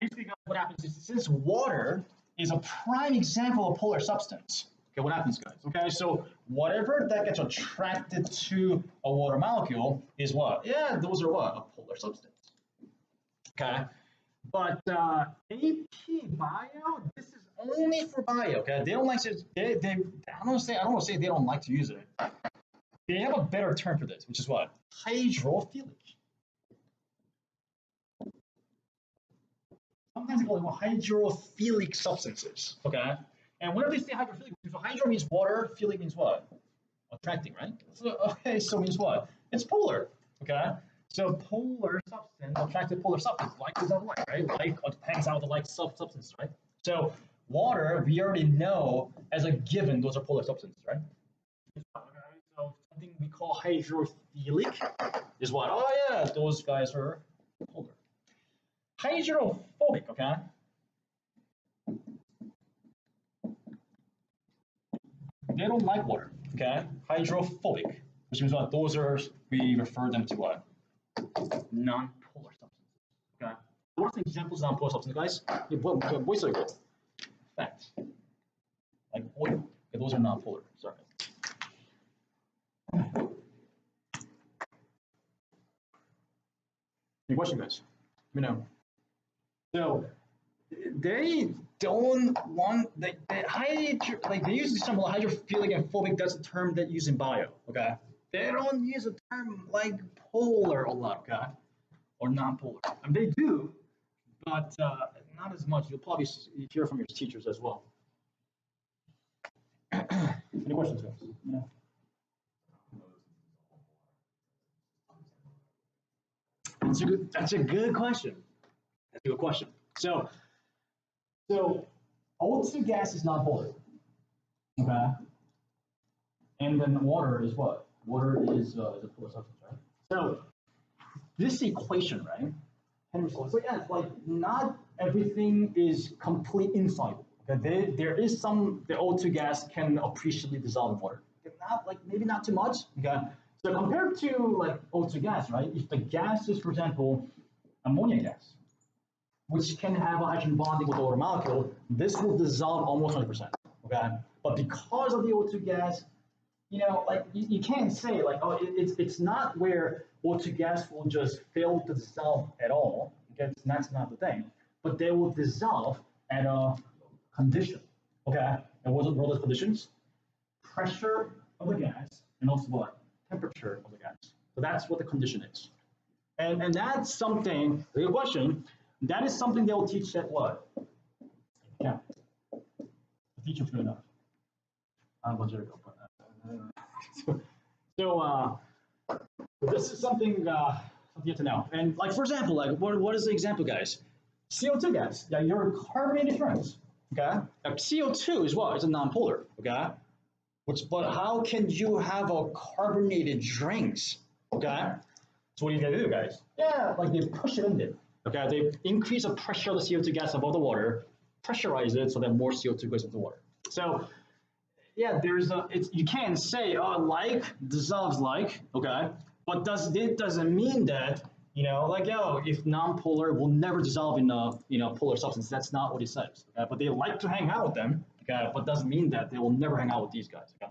basically, what happens is since water is a prime example of polar substance. Okay, what happens, guys? Okay, so whatever that gets attracted to a water molecule is what? Yeah, those are what? A polar substance. Okay, but AP Bio, this is only for bio. Okay, they don't like to. I don't want to say they don't like to use it. They have a better term for this, which is what? Hydrophilic. Sometimes they call it hydrophilic substances. Okay, and whenever they say hydrophilic, so hydro means water, philic means what? Attracting, right? So, okay, so it means what? It's polar. Okay, so polar substance, attracted polar substance, like is like, right? Like hangs out with the like substance, right? So water, we already know as a given, those are polar substances, right? Okay, so something we call hydrophilic is what? Oh yeah, those guys are polar. Hydrophobic, okay? They don't like water, okay? Hydrophobic, which means what? Those are, we refer them to what? Non-polar substances, okay? What are some examples of non-polar substances, guys? Yeah, what's like facts? Like oil, okay, those are non-polar, sorry. Any question, guys? Let me know. So they don't want they use the term hydrophilic and phobic. That's a term that used in bio. Okay, they don't use a term like polar a lot. Okay, or non-polar. I mean, they do, but not as much. You'll probably hear from your teachers as well. Any questions, guys? Yeah. That's a good question. That's a good question. So O2 gas is non-polar. Okay. And then water is what? Water is a polar substance, right? So this equation, right? Henry so yeah, like not everything is complete insoluble. Okay, there is some the O2 gas can appreciably dissolve in water. Not like maybe not too much. Okay. So compared to like O2 gas, right? If the gas is, for example, ammonia gas, which can have a hydrogen bonding with the water molecule, this will dissolve almost 100%. Okay, but because of the O2 gas, you know, like you can't say like, oh, it's not where O2 gas will just fail to dissolve at all. Okay, that's not the thing. But they will dissolve at a condition. Okay, and what are those conditions? Pressure of the gas and also what? Temperature of the gas. So that's what the condition is. And that's something, the question, that is something they will teach at what? Yeah. The teacher's good enough. But there you go. So this is something something to know. And like for example, like what is the example, guys? CO2 gas. Yeah, your carbonated drinks. Okay. Now, CO2 is what? It's a non-polar. Okay. But how can you have a carbonated drinks? Okay. So what are you gonna do, guys? Yeah, like they push it in there. Okay, they increase the pressure of the CO2 gas above the water, pressurize it so that more CO2 goes into the water. So yeah, you can't say like dissolves like, okay, but it doesn't mean that, you know, like if non-polar will never dissolve in a polar substance. That's not what it says. Okay? But they like to hang out with them. Okay, but doesn't mean that they will never hang out with these guys. Okay.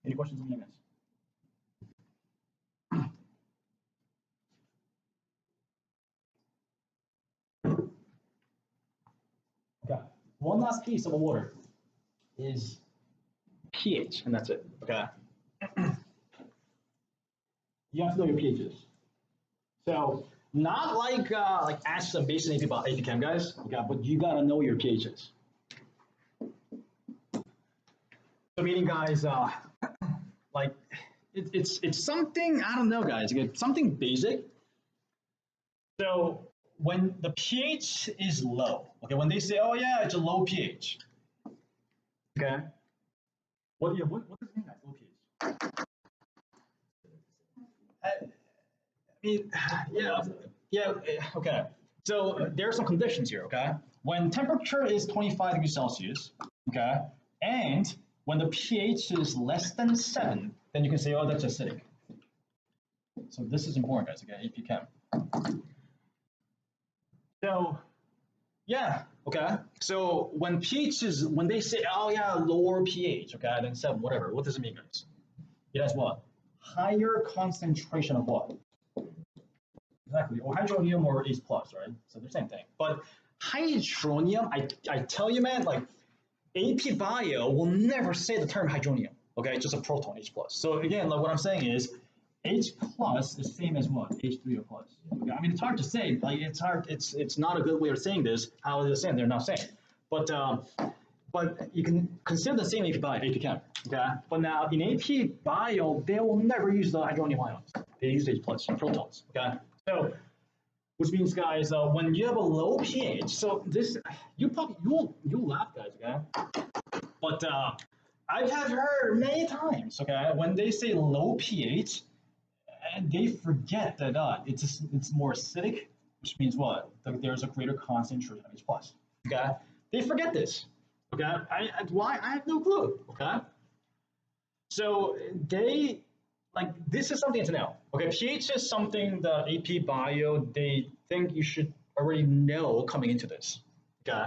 Any questions on this? Okay. One last piece of water is pH, and that's it. Okay. You have to know your pHs. So not like acids and bases and AP Chem guys. Okay, but you gotta know your pHs. So meaning guys, like it's something, I don't know guys, okay, something basic. So when the pH is low, okay, when they say, oh yeah, it's a low pH, okay, what does it mean guys, low pH? I mean, yeah, okay. So there are some conditions here, okay? When temperature is 25 degrees Celsius, okay, and when the pH is less than 7, then you can say, oh, that's acidic. So this is important, guys, okay, if you can. So, yeah, okay. So when pH is, when they say, oh yeah, lower pH, okay, then 7, whatever, what does it mean, guys? It has what? Higher concentration of what? Exactly, or hydronium or H plus, right? So they're the same thing. But hydronium, I tell you, man, like AP Bio will never say the term hydronium. Okay, it's just a proton, H plus. So again, like what I'm saying is, H plus is same as what? H3 or plus. Okay? I mean, it's hard to say. Like it's hard. It's not a good way of saying this. How they're saying they're not saying. But you can consider the same AP Bio, AP Chem. Okay. But now in AP Bio, they will never use the hydronium ions. They use H plus protons. Okay. So, which means, guys, when you have a low pH, so this you'll laugh, guys, okay? But I have heard many times, okay, when they say low pH, and they forget that it's more acidic, which means what? That there's a greater concentration of H plus. Okay, they forget this. Okay, why I have no clue. Okay, so they like this is something to know. Okay, pH is something that AP Bio they think you should already know coming into this. Okay,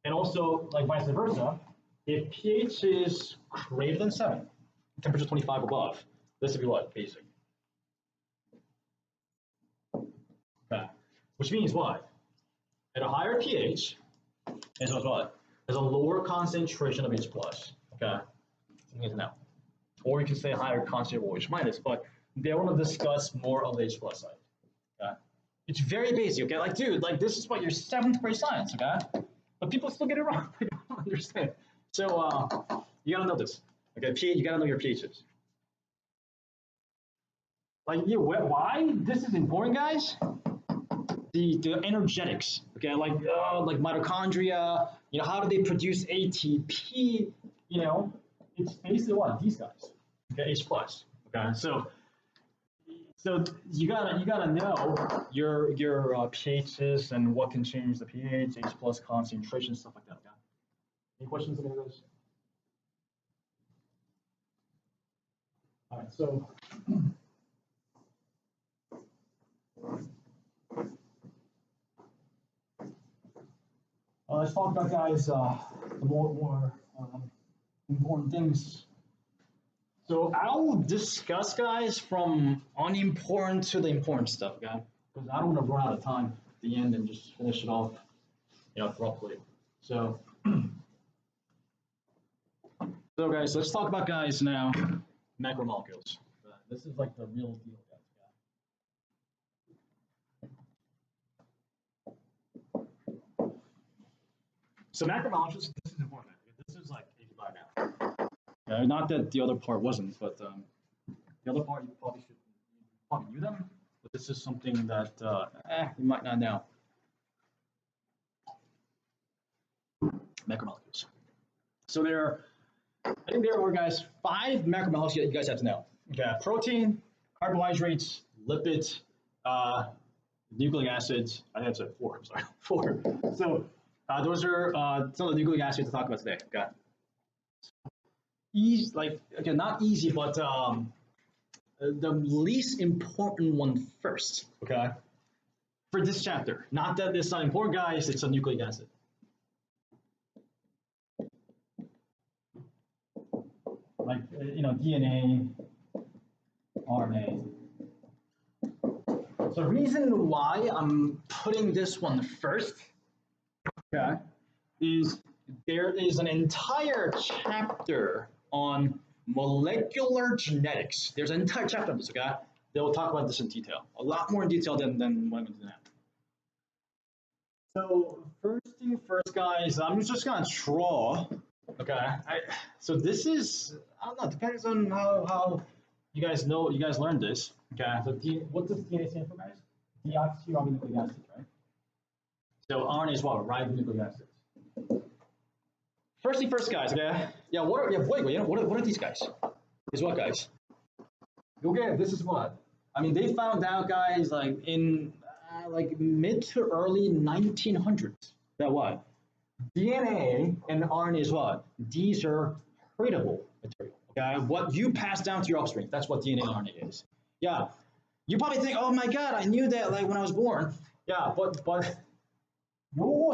and also like vice versa, if pH is greater than 7, temperature 25 above, this would be what? Basic. Okay, which means what? At a higher pH, it has what? There's a lower concentration of H plus. Okay, you need to know. Or you can say higher concentration of H minus, but they want to discuss more of the H plus side. Okay, it's very basic. Okay, like dude, like this is what your 7th grade science. Okay, but people still get it wrong. I don't understand. So you gotta know this. Okay, pH. You gotta know your pHs. Like, yeah, why this is important, guys? The energetics, okay, like mitochondria, how do they produce ATP? It's basically what these guys, okay, H plus, okay. So you gotta know your pHs and what can change the pH, H plus concentration, stuff like that. Okay. Any questions about this? All right, so. Let's talk about, guys, the more important things. So I'll discuss, guys, from unimportant to the important stuff, okay? Because I don't want to run out of time at the end and just finish it off, abruptly. So, guys, let's talk about, guys, now macromolecules. This is like the real deal, guys. So macromolecules, this is important. This is like 85 now. Not that the other part wasn't, but the other part you probably knew them, but this is something that you might not know. Macromolecules. So I think there are, guys, 5 macromolecules that you guys have to know. Okay, protein, carbohydrates, lipids, nucleic acids. I think that's 4. I'm sorry, 4. So those are some of the nucleic acids to talk about today. Okay. Not easy, but the least important one first. Okay. For this chapter, not that it's not important, guys. It's a nucleic acid. Like DNA, RNA. So the reason why I'm putting this one first, okay, is there is an entire chapter on molecular genetics. There's an entire chapter on this, okay? They will talk about this in detail, a lot more in detail than what I'm going to do now. So first thing first, guys, I'm just going to draw Okay, so this is, I don't know, depends on how you guys learned this. Okay, so what does DNA stand for, guys? Deoxyribonucleic acids, right? So RNA is what? Ribonucleic acids. First thing first, guys. Okay. Yeah. Wait. You know what are these guys? These what guys? Okay. This is what. I mean, they found out, guys, like in like mid to early 1900s. That what? DNA and RNA is what? These are heritable material. Okay. What you pass down to your offspring. That's what DNA and RNA is. Yeah. You probably think, oh my God, I knew that like when I was born. Yeah, but no,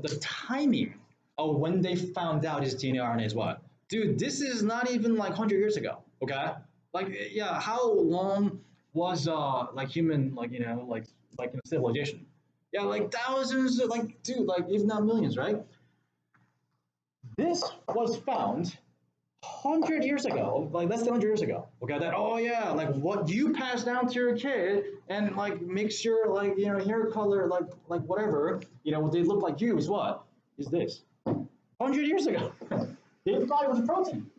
the timing of when they found out his DNA RNA is what? Dude, this is not even like 100 years ago, okay? Like, yeah, how long was like human, like, you know, like in civilization? Yeah, like thousands, like, dude, like if not millions, right? This was found 100 years ago, like less than 100 years ago. Okay, that oh yeah, like what you pass down to your kid and like make sure like you know hair color like whatever you know they look like you is what is this 100 years ago. They thought it was a protein.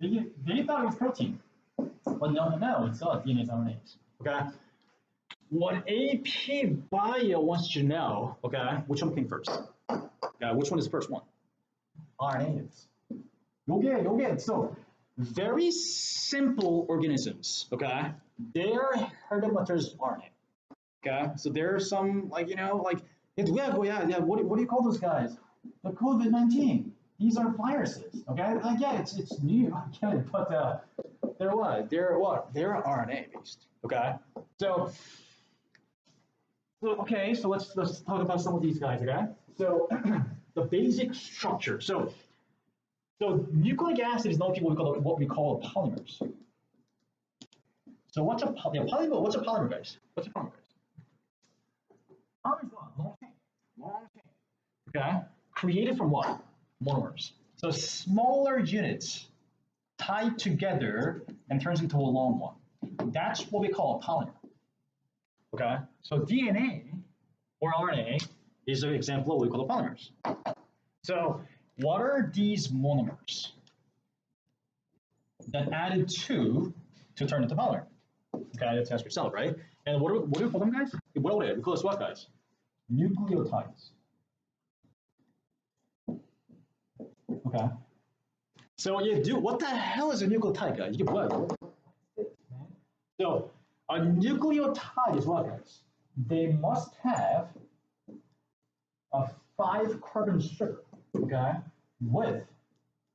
They thought it was protein, but no, it's not DNA's RNAs. Okay. What AP Bio wants to know, okay, which one came first? Okay, which one is the first one? RNAs. 요게 so very simple organisms, okay? Their heteromatous RNA. Okay, so there are some like you know like yeah. What do you call those guys? The COVID-19. These are viruses. Okay, like yeah, it's new. I get it, but they're what? They're what? They're RNA based. Okay, so okay, so let's talk about some of these guys. Okay, so the basic structure. So nucleic acid is not what we call polymers. So what's a polymer? What's a polymer, guys? What's a polymer, guys? Polymer is what? Long chain. Long chain. Okay. Created from what? Monomers. So smaller units tied together and turns into a long one. That's what we call a polymer. Okay. So DNA or RNA is an example of what we call the polymers. So what are these monomers that added to turn into polymer? Okay, let's ask yourself, right? And what do we call them, guys? What do we call this? What, guys? Nucleotides. Okay. So you do what the hell is a nucleotide, guys? You what? So a nucleotide is what, guys? They must have a 5-carbon sugar, okay, with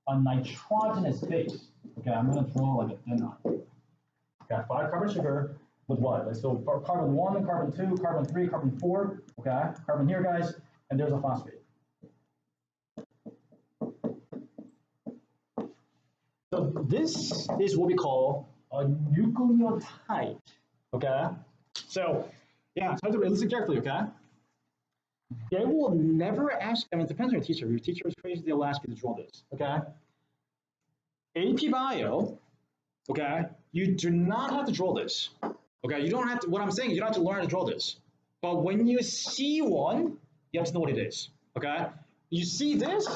a nitrogenous base. Okay, I'm gonna draw like a thin line. Okay, 5-carbon sugar with what? So carbon 1, carbon 2, carbon 3, carbon 4. Okay, carbon here, guys, and there's a phosphate. So this is what we call a nucleotide. Okay, so yeah, so listen carefully. Okay, they will never ask. I mean, it depends on your teacher. If your teacher is crazy, they'll ask you to draw this. Okay, AP Bio. Okay, you do not have to draw this. Okay, you don't have to. What I'm saying, you don't have to learn to draw this. But when you see one, you have to know what it is. Okay, you see this?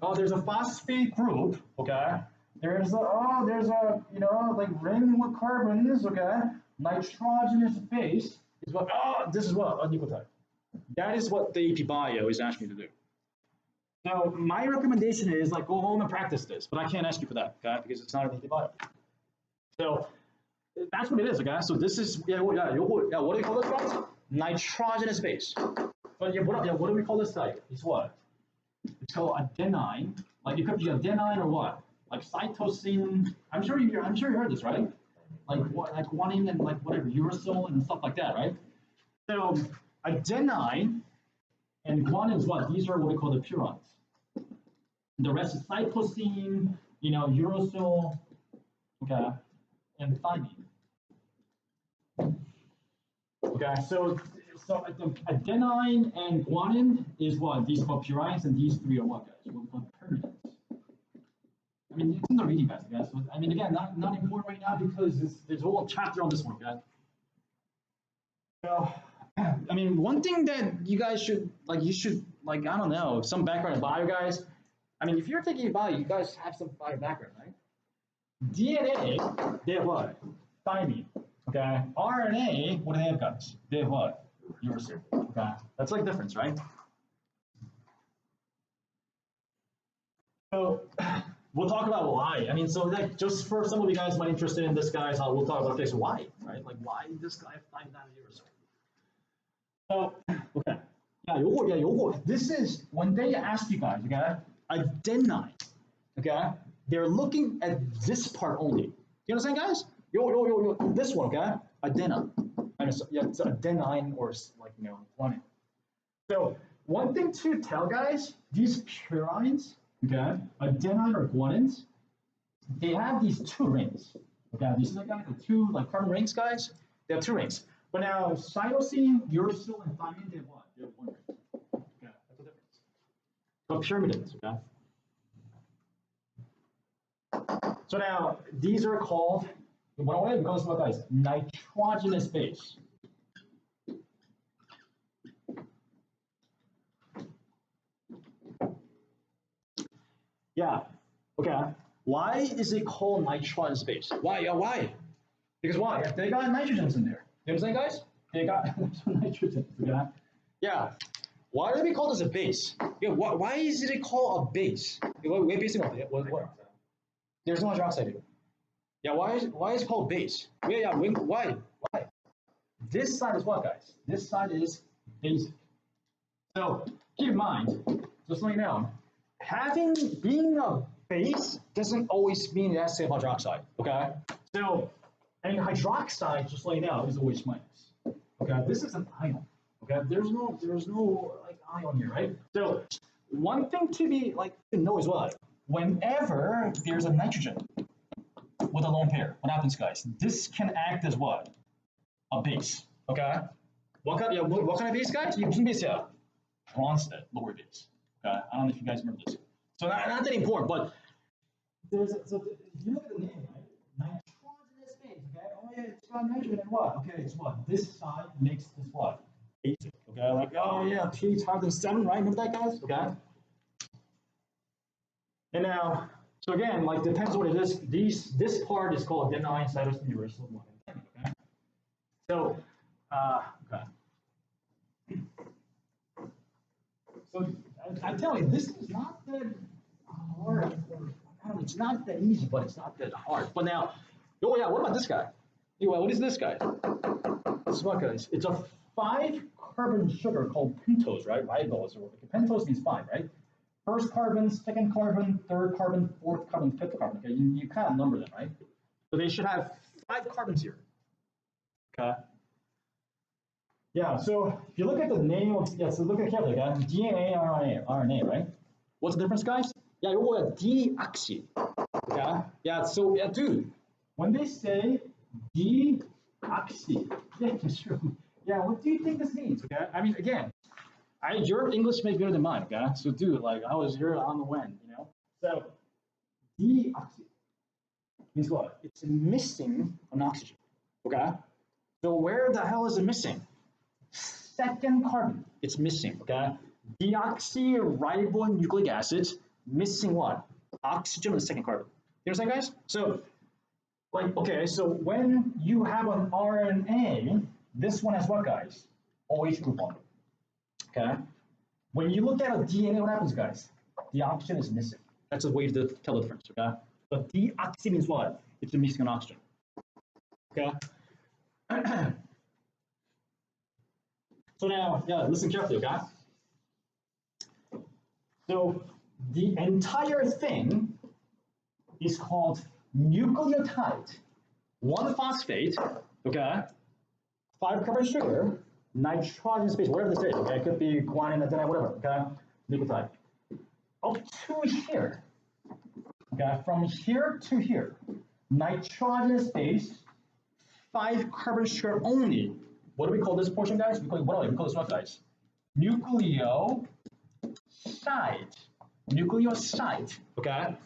Oh, there's a phosphate group. Okay, there's a you know like ring with carbons. Okay, nitrogenous base is what. Oh, this is what a nucleotide. That is what the AP Bio is asking you to do. So my recommendation is like go home and practice this, but I can't ask you for that, okay? Because it's not an AP Bio. So that's what it is, okay? So this is what do we call this, guys? Nitrogenous base. But what do we call this type? It's what? It's called adenine. Like it could be adenine or what? Like cytosine. I'm sure you heard this, right? Like what? Like guanine and like whatever uracil and stuff like that, right? So adenine and guanine is what? These are what we call the purines. And the rest is cytosine, you know, uracil, okay, and thymine. Okay, so adenine and guanine is what? These are called purines, and these three are what, guys? What we call pyrimidines. I mean, it's in the reading, guys. So, I mean, again, not important right now because there's a whole chapter on this one, okay? So, I mean, one thing that you guys should, like, I don't know, some background in bio, guys, I mean, if you're taking bio, you guys have some bio background, right? DNA, they have what? Thymine. Okay. RNA, what do they have, guys? They have what? Uracil. Okay. That's like difference, right? So we'll talk about why. I mean, so like just for some of you guys might be interested in this, guys, we'll talk about this why, right? Like why this guy have thymine uracil. So okay. Yeah, this is when they ask you guys, okay, adenine, okay, they're looking at this part only. You understand, guys? This one, okay, adenine. Yeah, it's adenine or like guanine. So one thing to tell guys, these purines, okay, adenine or guanines, they have these two rings. Okay, these are the two like carbon rings, guys. They have two rings. But now cytosine, uracil, and thymine, they have what? They have one ring. Okay, that's the difference. So pyrimids, okay? So now these are called, what it goes, guys, nitrogenous base. Yeah, okay. Why is it called nitrogenous base? Why? Yeah, why? Because why? They got nitrogens in there. You understand, guys? They got nitrogen. Okay? Yeah. Why do we call this a base? Yeah. Why is it called a base? We're basing on it. What? There's no hydroxide here. Yeah. Why is it called base? Yeah. Why? Why? This side is what, guys? This side is basic. So keep in mind, just so you know, being a base doesn't always mean it has to have hydroxide. Okay. So and hydroxide, just so you know, is always minus. Okay, this is an ion. Okay, there's no like ion here, right? So one thing to be like to know is what? Whenever there's a nitrogen with a lone pair, what happens, guys? This can act as what? A base. Okay. What kind of base, guys? You can base, yeah. Bronsted, lower base. Okay. I don't know if you guys remember this. So not that important, but there's so if you look at the name, right? Nitrogenous base. Okay. Oh yeah, it's got nitrogen and what? Okay, it's what? This side makes this what? Basic. Okay. Like oh yeah, pH higher than 7, right? Remember that, guys? Okay. And now, so again, like depends what it is. This part is called adenine, cytosine, uracil, okay. So, okay. So I tell you, this is not that hard. It's not that easy, but it's not that hard. But now, oh yeah, what about this guy? What is this guy? This is what, guys? It's a 5-carbon sugar called pentose, right? Ribose, or pentose means 5, right? First carbon, second carbon, third carbon, fourth carbon, fifth carbon. Okay, you kind of number them, right? So they should have 5 carbons here. Okay. Yeah, so if you look at the name of, yeah, so look at carefully, okay? DNA, RNA, right? What's the difference, guys? Yeah, you got deoxy. Okay? Yeah, so, yeah, dude, when they say deoxy, yeah, it's true. Yeah, what do you think this means, okay? I mean, again, your English may be better than mine, okay? So, dude, like, I was here on the wind, you know? So, deoxy means what? It's missing an oxygen, okay? So, where the hell is it missing? Second carbon, it's missing, okay? Deoxyribonucleic acid, missing what? Oxygen on the second carbon. You understand, guys? So, like, okay, so when you have an RNA, this one has what, guys? OH group on it, okay? When you look at a DNA, what happens, guys? The oxygen is missing. That's a way to tell the difference, okay? But deoxy means what? It's missing an oxygen, okay? So now, yeah, listen carefully, okay? So the entire thing is called nucleotide. 1 phosphate, okay? 5 carbon sugar, nitrogen base, whatever this is, okay? It could be guanine, adenine, whatever, okay? Nucleotide. Up to here, okay? From here to here, nitrogenous base, 5 carbon sugar only. What do we call this portion, guys? We call this what, guys? Nucleoside. Nucleoside, okay?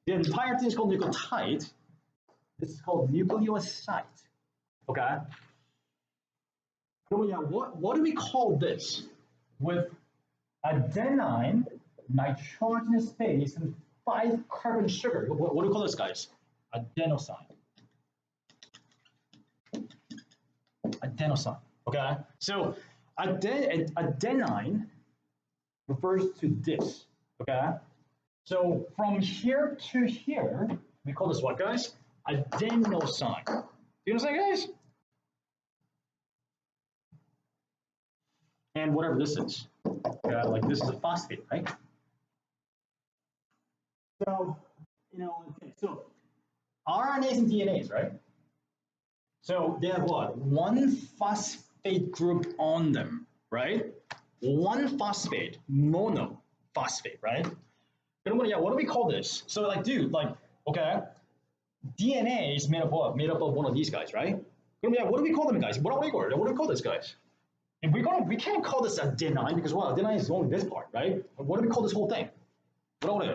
The entire thing is called nucleotide. This is called nucleoside, okay? So yeah, what do we call this? With adenine, nitrogenous base and 5 carbon sugar. What do we call this, guys? Adenosine. Adenosine. Okay. So adenine refers to this. Okay. So from here to here, we call this what, guys? Adenosine. Do you understand, guys? And whatever this is, like this is a phosphate, right? So, okay, so RNAs and DNAs, right? So they have what? One phosphate group on them, right? One phosphate, monophosphate, right? Yeah, what do we call this? So like, dude, like, okay, DNA is made up of what? Made up of one of these guys, right? Yeah, what do we call them, guys? What do we call this, guys? And we can't call this adenine because well, adenine is only this part, right? What do we call this whole thing? What do we?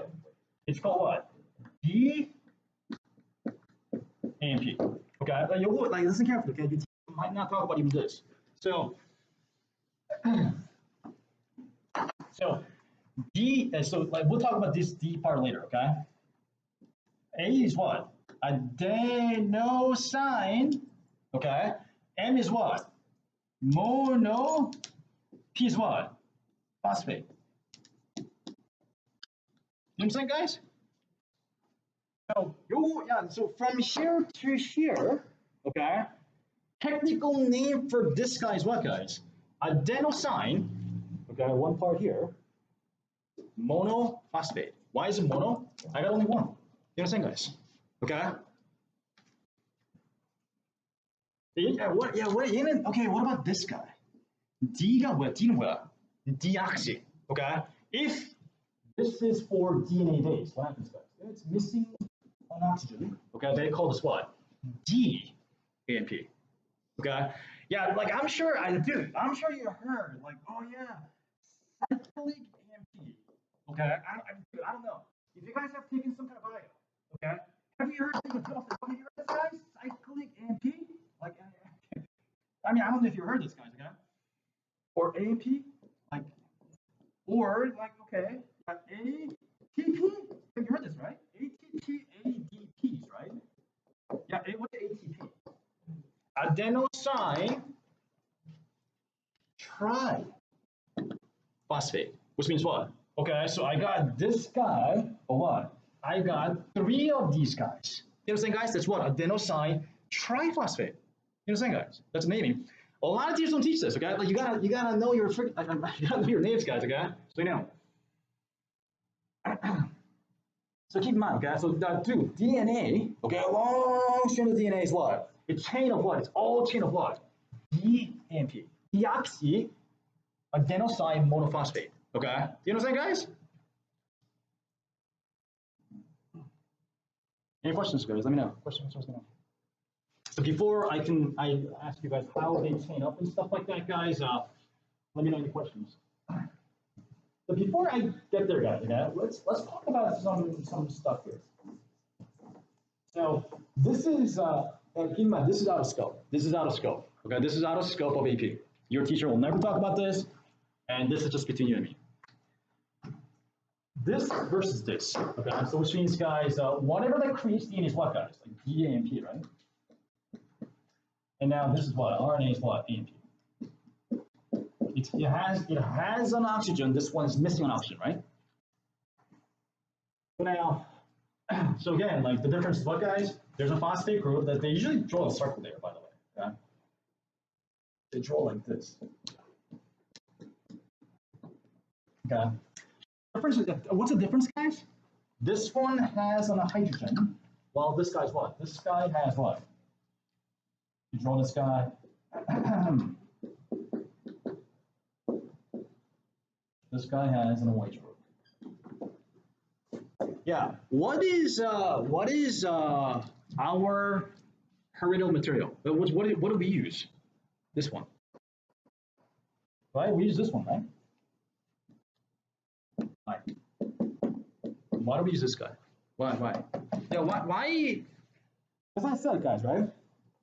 It's called what? D and P. Okay, like listen carefully. Okay, you might not talk about even this. So, D. So like we'll talk about this D part later. Okay. A is what? Adenosine. Okay. M is what? Mono. P is what? Phosphate. You understand, guys? So from here to here, okay, technical name for this guy is what, guys? Adenosine, okay, one part here, monophosphate. Why is it mono? I got only one. You understand, guys? Okay? Okay, what about this guy? D가 뭐야? D는 뭐야? Deoxy, okay? If this is for DNA base, what happens, guys? It's missing an oxygen, okay? They call this what? D-AMP, okay? Yeah, like I'm sure you heard, like, oh yeah, cyclic AMP, okay? I don't know. If you guys have taken some kind of bio, okay? Have you heard this, guys? Cyclic AMP? Like, I mean, I don't know if you heard this, guys, okay? Or AMP, like, or like, okay, ATP. Have you heard this, right? ATP, ADPs, right? Yeah, what's ATP? Adenosine triphosphate, which means what? Okay, so I got this guy, or what? I got 3 of these guys. You understand, guys? That's what? Adenosine triphosphate. You understand, guys? That's naming. A lot of teachers don't teach this, okay? Like you gotta know your you gotta know your names, guys, okay? So you know. So keep in mind, okay? So dude, DNA, okay, a long chain of DNA is what? A chain of what? It's all chain of what? D and P. Deoxy adenosine monophosphate. Okay? Do you understand, guys? Any questions, guys? Let me know. Questions? So before I ask you guys how they chain up and stuff like that, guys, let me know any questions. So before I get there, guys, okay, let's talk about some stuff here. So this is and keep in mind, this is out of scope. This is out of scope. Okay, this is out of scope of AP. Your teacher will never talk about this, and this is just between you and me. This versus this. Okay, so which means, guys, whatever that creates DNA is what, guys? Like D and P, right? And now this is what? RNA is what? AMP. It has an oxygen. This one's missing an oxygen, right? So now, so again, like the difference is what, guys? There's a phosphate group that they usually draw a circle there, by the way. Okay? They draw like this. Okay. What's the difference, guys? This one has a hydrogen, while this guy's what? This guy has what? You draw this guy. This guy has an OH group. Yeah. What is our heritable material? What do we use? This one. Right? We use this one, right? Why? Why do we use this guy? Why? Yeah, why? As I said, guys, right?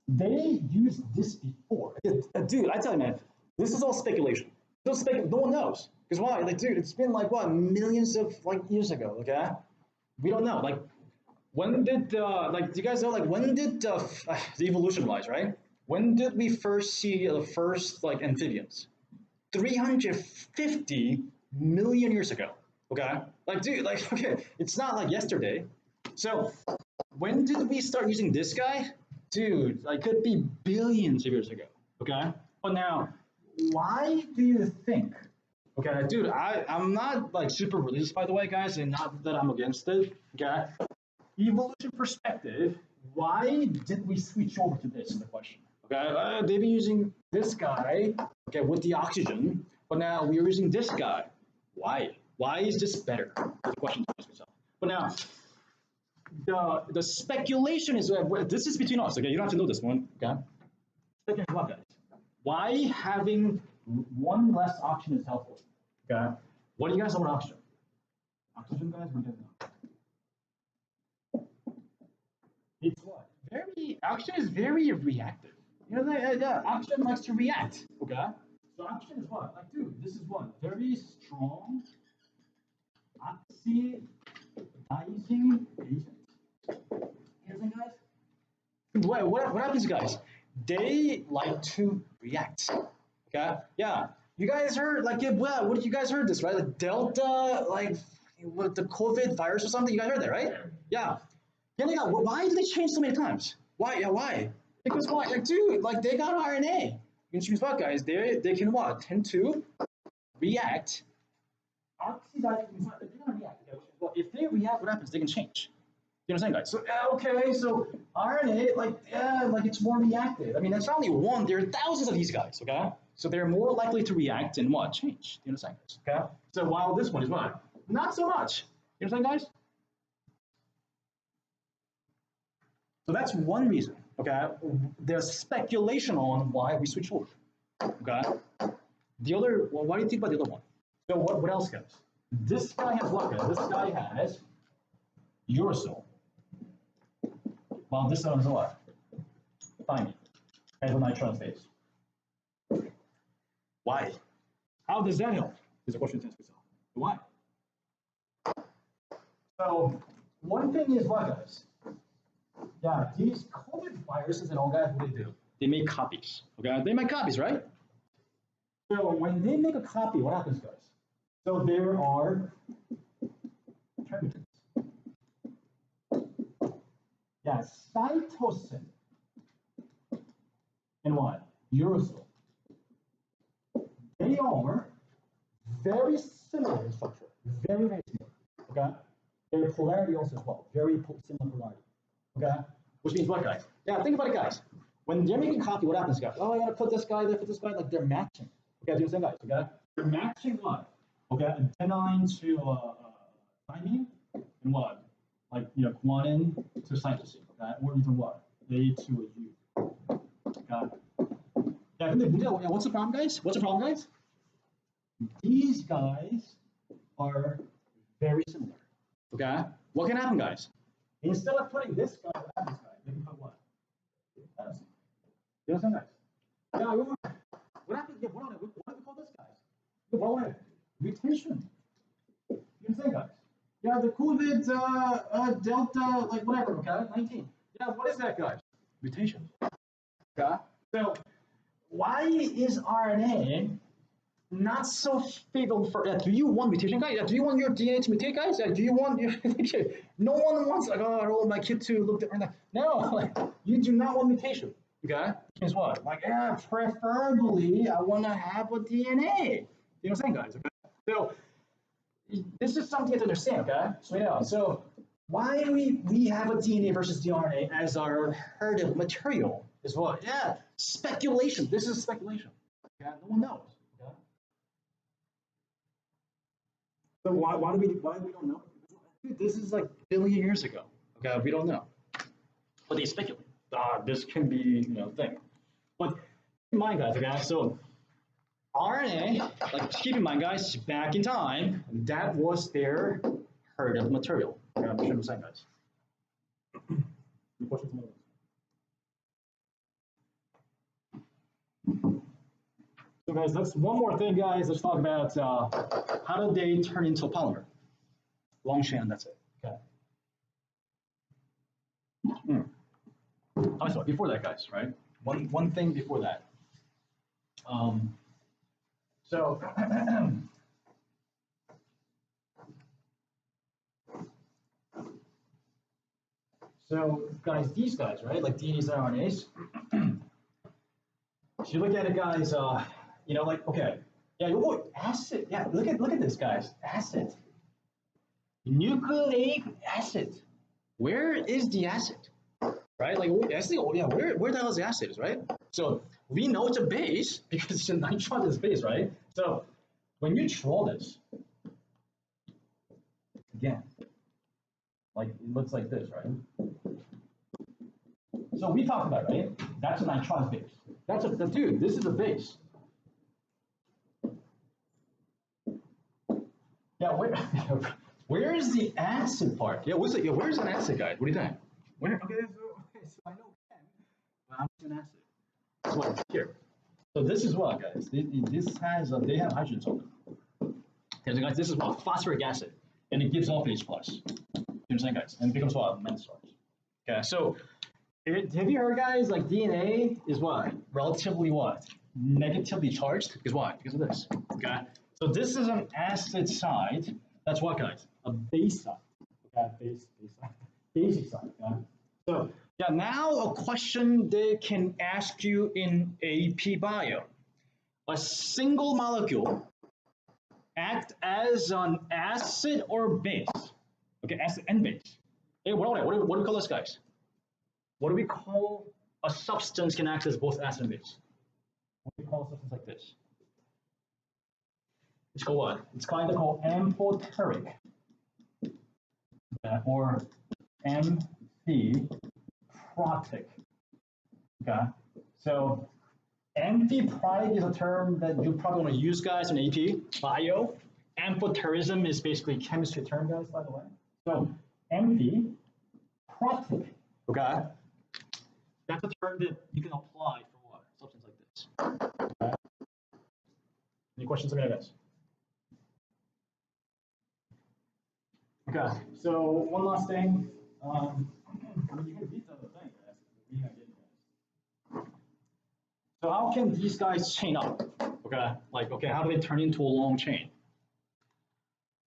They used this before. Dude, I tell you, man, this is all speculation. No one knows. Because why? Like, dude, it's been like what millions of like years ago. Okay, we don't know. Like, when did like do you guys know like when did the evolution wise, right? When did we first see the first like amphibians? 350 million years ago. Okay, like dude, like okay, it's not like yesterday. So when did we start using this guy? Dude, like could be billions of years ago. Okay, but now, why do you think? Okay, dude, I'm not like super religious by the way, guys, and not that I'm against it. Okay, evolution perspective. Why did we switch over to this? Is the question. Okay, they've been using this guy. Okay, with the oxygen, but now we're using this guy. Why? Why is this better? That's the question to ask yourself. But now, the speculation is this is between us. Okay, you don't have to know this one. Okay, speculation what, guys? Why having one less oxygen is helpful? Okay, what do you guys know about oxygen? Oxygen, guys, what do you guys know? It's what? Very oxygen is very reactive. You know, oxygen likes to react. Okay, so oxygen is what? Like, dude, this is what? Very strong oxidizing agent. You know guys? What happens, guys? They like to react. Okay, yeah. You guys heard like what did you guys heard this right? Like Delta, like what the COVID virus or something. You guys heard that, right? Yeah. Yeah, why did they change so many times? Why? Yeah, why? Because why? Like, dude, like they got RNA. Which means what, guys? They can what? Tend to react. Oxidizing. They're gonna react. Okay? Well, if they react, what happens? They can change. You know what I'm saying, guys? So okay, so RNA, like like it's more reactive. I mean, that's not only one. There are thousands of these guys. Okay, so they're more likely to react and what change. You know what I'm saying, guys? Okay. So while this one is what, not so much. You know what I'm saying, guys? So that's one reason, okay? There's speculation on why we switch over, okay? The other, well, what do you think about the other one? So what else, guys? This guy has what, guys? This guy has uracil, while this one is what? Thymine, has a nitrile base. Why? How does that help? Is a question to ask yourself. Why? So one thing is what, guys? Yeah, these COVID viruses and all that, what do? They make copies. Okay, they make copies, right? So when they make a copy, what happens, guys? So there are terminates. Yeah, cytosine and what? Uracil. They are very similar in structure. Very, very similar. Okay? Their polarity also as well. Very similar polarity. Okay? Which means what, guys? Yeah, think about it, guys. When they're making copy, what happens, guys? Oh, I gotta put this guy there, put this guy, like they're matching. Okay, do you understand, guys? Okay? They're matching what? Okay, adenine to thymine, and what? Like, you know, guanine to cytosine, okay? Or even what? A to a U. Okay? Yeah, what's the problem, guys? What's the problem, guys? These guys are very similar. Okay? What can happen, guys? Instead of putting this guy, what happens, guys? They can put what? Adenosine. You know what I'm saying, guys? Yeah, what happens? Yeah, what do we call this, guys? What? Mutation. You know what I'm saying, guys? Yeah, the COVID Delta, like whatever, okay? 19. Yeah, what is that, guys? Mutation. Okay? So, why is RNA not so fatal for do you want mutation, guys? Do you want your DNA to mutate, guys? Do you want your no one wants like, oh, I want my kid to look different. No, like, you do not want mutation. Okay? Guess what? Like, yeah, preferably I want to have a DNA. You know what I'm saying, guys? Okay? So this is something to understand, okay? So yeah, so why we have a DNA versus DNA as our herded material is what? Yeah, speculation. This is speculation. Okay? No one knows. Okay? So why we don't know? Dude, this is like a billion years ago. Okay, we don't know. But they speculate. This can be, thing. But keep in mind, guys, okay, so RNA, like keep in mind, guys, back in time, that was their herded material. Okay, I'm sure I'm saying, guys. Any questions? So guys, that's one more thing, guys. Let's talk about how do they turn into a polymer? Long chain, that's it. Okay. Oh, sorry, before that, guys, right? One thing before that. So so guys, these guys, right? Like DNAs and RNAs. If you look at it, guys, you know, like okay, yeah, oh, acid. Yeah, look at this, guys. Acid. Nucleic acid. Where is the acid? Right? Like acid, oh yeah, where the hell is the acid, right? So we know it's a base because it's a nitron is base, right? So when you draw this, again, like it looks like this, right? So we talked about, right? That's a nitron base. That's a dude, this is a base. Yeah, where is the acid part? Yeah, what's it? Yeah, where's an acid, guys? What do you think? Where? Okay, so I know chem, but I'm an acid. So what? Here. So this is what, guys? This has they have hydrogens on them. Okay, so guys, this is what phosphoric acid, and it gives off H plus. You understand, guys? And it becomes what men's starch. Okay, so have you heard, guys? Like DNA is what relatively what negatively charged because why? Because of this. Okay, so this is an acid side. That's what, guys? A base side. Okay, base side, basic side. Okay, so. Yeah, now a question they can ask you in AP Bio. A single molecule act as an acid or base. Okay, acid and base. Hey, what do we call this, guys? What do we call a substance can act as both acid and base? What do we call a substance like this? It's called what? It's kind of called amphoteric. Or amphiprotic. Okay, so amphiprotic is a term that you probably want to use, guys, in AP Bio. Amphoterism is basically chemistry term, guys, by the way. So amphiprotic, okay, that's a term that you can apply for what? Substance like this. Okay. Any questions about this? Okay, so one last thing. I mean, you can beat the thing, guys. So how can these guys chain up? Okay, like okay, how do they turn into a long chain?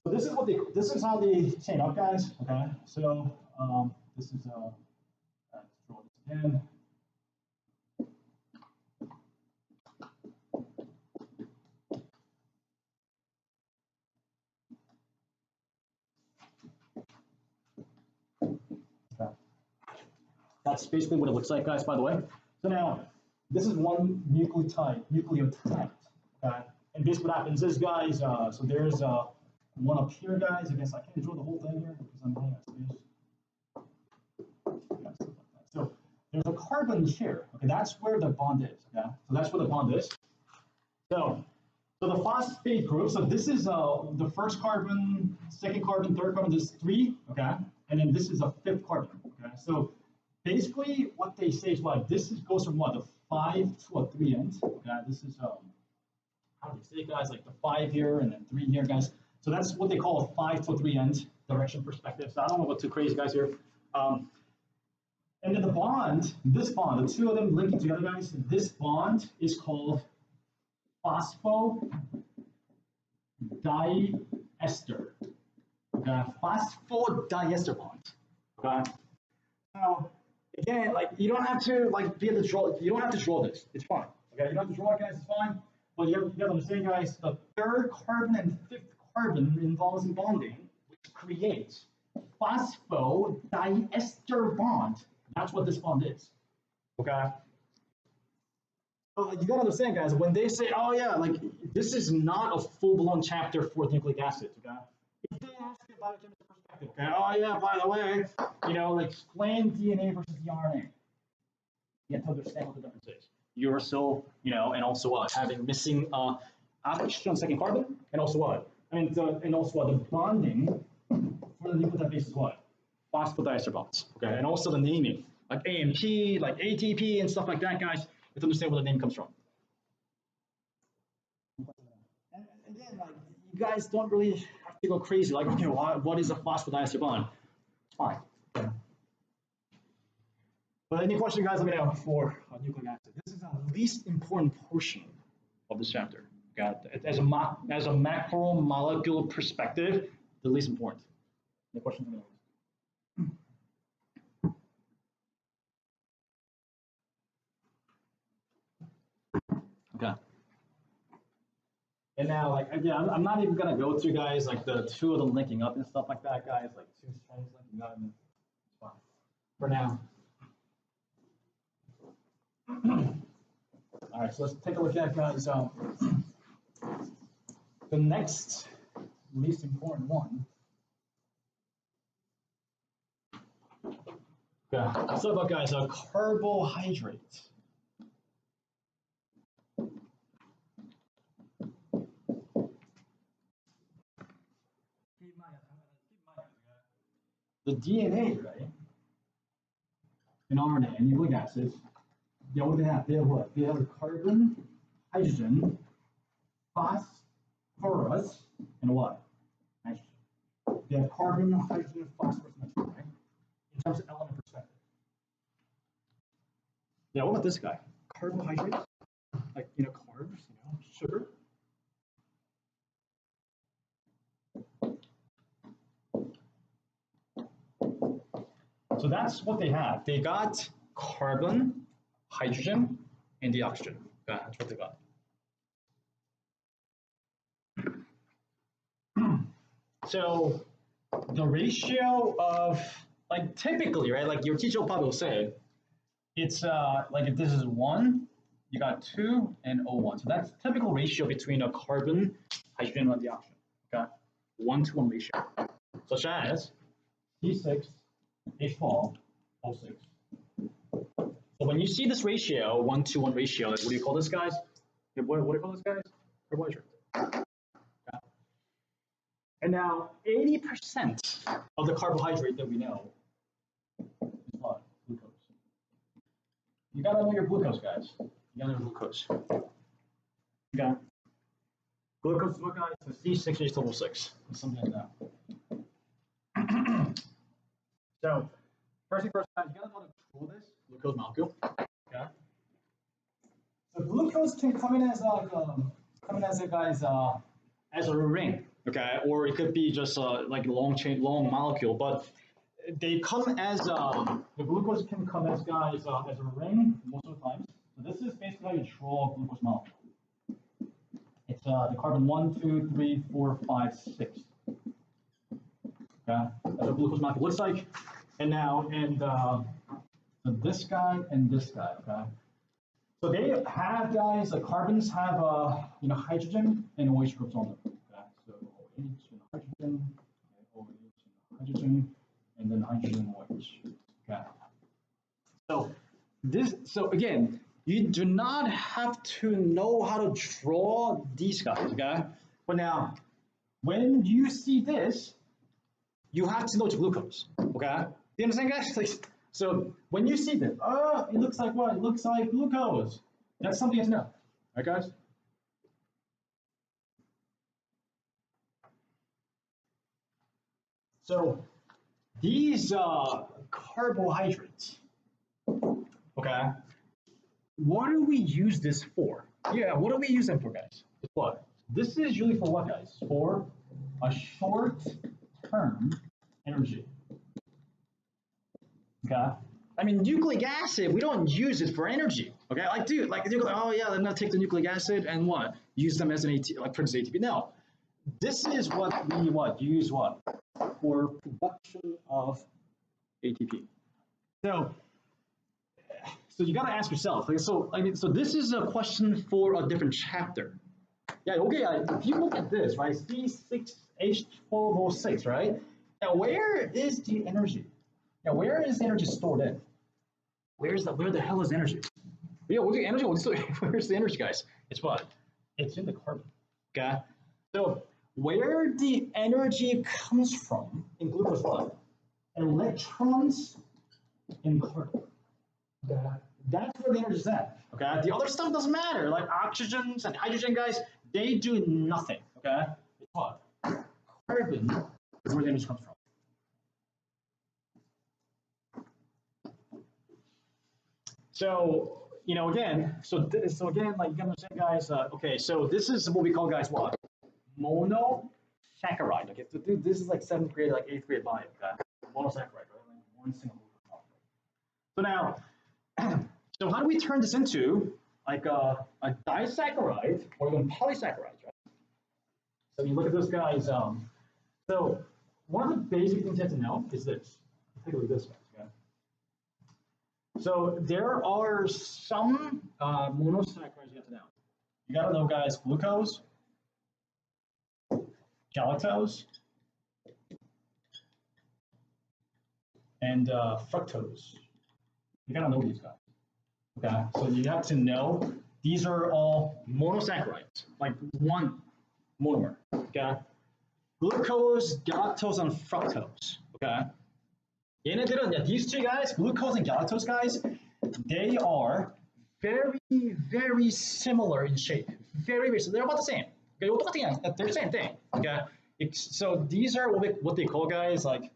So this is how they chain up, guys. Okay, so this is let's draw this again. Okay. That's basically what it looks like, guys, by the way. So now, this is one nucleotide, okay? And basically what happens is, guys, so there's one up here, guys. I guess I can't draw the whole thing here because I'm running out of space. So there's a carbon here, okay? That's where the bond is, okay? So that's where the bond is. So the phosphate group, so this is the first carbon, second carbon, third carbon, this is 3, okay? And then this is a 5th carbon, okay? So basically, what they say is what this goes from what the 5 to a 3 end. Okay, this is how do you say it, guys? Like the 5 here and then 3 here, guys. So that's what they call a 5 to a 3 end direction perspective. So I don't know what too crazy, guys here. And then the bond, this bond, the two of them linking together, guys. This bond is called phosphodiester. Okay, phosphodiester bond. Okay. Now, again, like you don't have to like be able to draw. You don't have to draw this. It's fine. Okay, you don't have to draw it, guys. It's fine. But you have to understand, guys. The 3rd carbon and 5th carbon involves in bonding, which creates phosphodiester bond. That's what this bond is. Okay. So you gotta understand, guys. When they say, "Oh yeah, like this is not a full-blown chapter for nucleic acids," okay? If they ask you biochemistry perspective, okay? Oh yeah, by the way, you know, like explain DNA versus the RNA. You have to understand what the difference is. You're still, you know, and also what having missing oxygen on second carbon, and also what? I mean, and also what the bonding for the nucleotide base is what? Phosphodiester bonds. Okay, and also the naming, like AMP, like ATP, and stuff like that, guys. You have to understand where the name comes from. you guys don't really have to go crazy. Like, okay, what is a phosphodiester bond? It's fine. Okay. But any question, guys, let me know for nucleic acid. This is the least important portion of this chapter. Okay? As a macromolecular perspective, the least important. Any questions? Let me know. Okay. And now, like, again, I'm not even gonna go through, guys, like the two of them linking up and stuff like that, guys, like two strings linking up. And it's fine for now. All right, so let's take a look at, guys, the next least important one. Okay, let's talk about, guys, carbohydrates. The DNA, right, and RNA and nucleic acids, yeah, what do they have? They have what? They have carbon, hydrogen, phosphorus, and what? Nitrogen. They have carbon, hydrogen, phosphorus, nitrogen, right? In terms of element perspective. Yeah, what about this guy? Carbohydrates, like, carbs, sugar. So that's what they have. They got carbon, hydrogen, and the oxygen. Yeah, that's what they got. So the ratio of, like, typically, right, like your teacher will probably say, it's like if this is 1, you got 2 and O1. So that's typical ratio between a carbon, hydrogen, and the oxygen. Okay, 1-to-1 ratio. Such as C6, H12, O6. So when you see this ratio, 1-to-1 ratio, like, what do you call this, guys? What do you call this, guys? Carbohydrate. Okay. And now 80% of the carbohydrate that we know is what? Glucose. You gotta know your glucose, guys. You gotta know glucose. Okay. Glucose is what, guys? So C6H12O6. Something like that. So first thing first, guys, you gotta know how to control this glucose molecule. Okay. So glucose can come in as a ring. Okay, or it could be just like a long molecule, but they come as the glucose can come as, guys, as a ring most of the times. So this is basically how you draw a glucose molecule. It's the carbon 1, 2, 3, 4, 5, 6. Okay, that's what a glucose molecule looks like. And now, so this guy and this guy. Okay, so they have, guys, the carbons have hydrogen and OH groups on them. Okay, so OH and hydrogen, OH and hydrogen, and then hydrogen and OH. Okay. So again, you do not have to know how to draw these guys. Okay, but now when you see this, you have to know it's glucose. Okay, do you understand, guys? Like, so when you see this, it looks like what? It looks like glucose. That's something to know. All right, guys? So these carbohydrates, okay, what do we use this for? Yeah, what do we use them for, guys? What? This is usually for what, guys? For a short-term energy. Okay. I mean, nucleic acid, we don't use it for energy. Okay, like, dude, like, oh yeah, I'm gonna take the nucleic acid and what? Use them as an ATP, like produce ATP. No, this is what we use for production of ATP. So you gotta ask yourself. Like, so this is a question for a different chapter. Yeah, okay. If you look at this, right, C6H12O6, right? Now, where is the energy? Now, where is energy stored in? Where the hell is energy? Yeah, what's the energy? Where's the energy, guys? It's what? It's in the carbon. Okay. So where the energy comes from in glucose, what? Electrons in carbon. Okay. That's where the energy is at. Okay. The other stuff doesn't matter. Like oxygens and hydrogen, guys, they do nothing. Okay. what? Carbon is where the energy comes from. So, again, like you can understand, guys, okay, so this is what we call, guys, what? Monosaccharide. Okay, so this is like 7th grade, like 8th grade bio, okay? Monosaccharide, right? Like one single glucose. So now, so how do we turn this into like a disaccharide or even polysaccharides, right? So you look at this, guys. So one of the basic things you have to know is this. Take a look at this, guys. Okay? So there are some monosaccharides you have to know. You got to know, guys, glucose, galactose, and fructose. You got to know these guys. Okay, so you have to know these are all monosaccharides, like one monomer. Okay, glucose, galactose, and fructose. Okay, 얘네들은, these two guys, glucose and galactose, guys, they are very, very similar in shape. Very, very. So they're about the same. Okay, they're the same thing. Okay, so these are what they call, guys, like,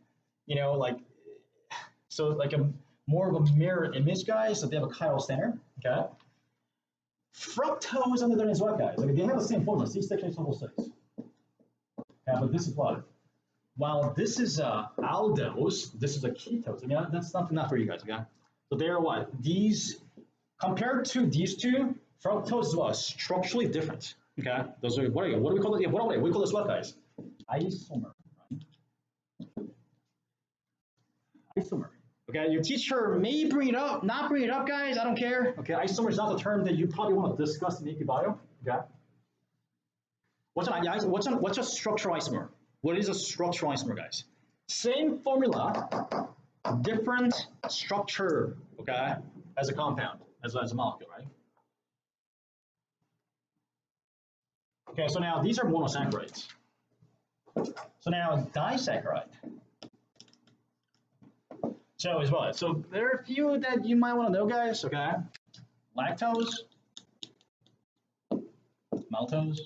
so like a more of a mirror image, guys. So they have a chiral center. Okay. Fructose on the other hand as well, guys. Like they have the same formula, C6H6. Okay, but this is what? While this is aldose, this is a ketose. I mean, that's something not for you guys. Okay. So they are what? These compared to these two, fructose is what? Structurally different. Okay. Those are what do we call it? Yeah, what do we call this what, guys? Isomer. Right? Isomer. Okay, your teacher may bring it up, not bring it up, guys. I don't care. Okay, isomer is not the term that you probably want to discuss in AP Bio. Okay. What's a structural isomer? What is a structural isomer, guys? Same formula, different structure. Okay, as a compound, as a molecule, right? Okay, so now these are monosaccharides. So now disaccharide. So as well, so there are a few that you might want to know, guys. Okay, lactose, maltose,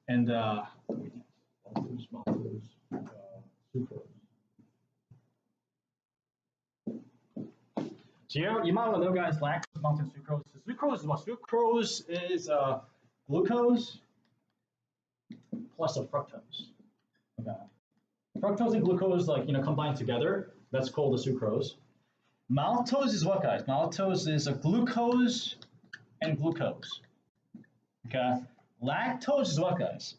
and maltose, sucrose. So you might want to know, guys, lactose, maltose, sucrose. So sucrose is what? Sucrose is glucose plus a fructose. Okay. Fructose and glucose, like, combined together, that's called the sucrose. Maltose is what, guys? Maltose is a glucose and glucose. Okay. Lactose is what, guys?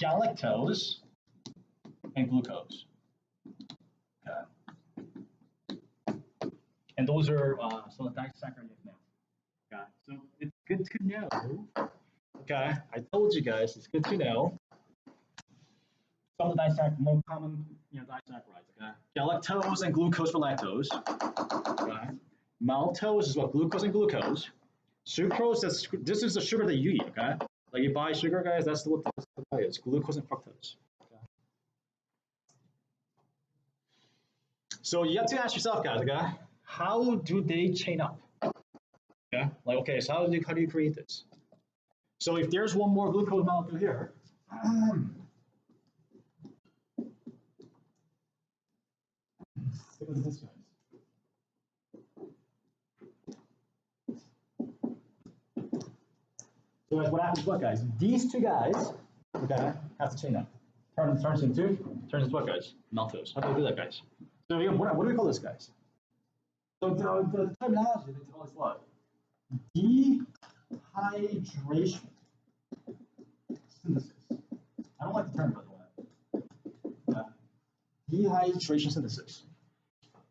Galactose and glucose. Okay. And those are some of the disaccharides now. Okay. So it's good to know. Okay. I told you guys, it's good to know. Some of the more common, disaccharides. Okay, galactose and glucose for lactose. Okay, maltose is what? Glucose and glucose. Sucrose, this is the sugar that you eat. Okay, like you buy sugar, guys. That's what the is. Glucose and fructose. Okay. So you have to ask yourself, guys. Okay, how do they chain up? Okay, like okay, so how do you create this? So if there's one more glucose molecule here. Look at this, guys. So guys, what happens? What, guys? These two guys, okay, have to chain up. Turns into what, guys? Maltose. How do we do that, guys? So again, what do we call this, guys? So the terminology they call this what? Dehydration synthesis. I don't like the term, by the way. Dehydration synthesis.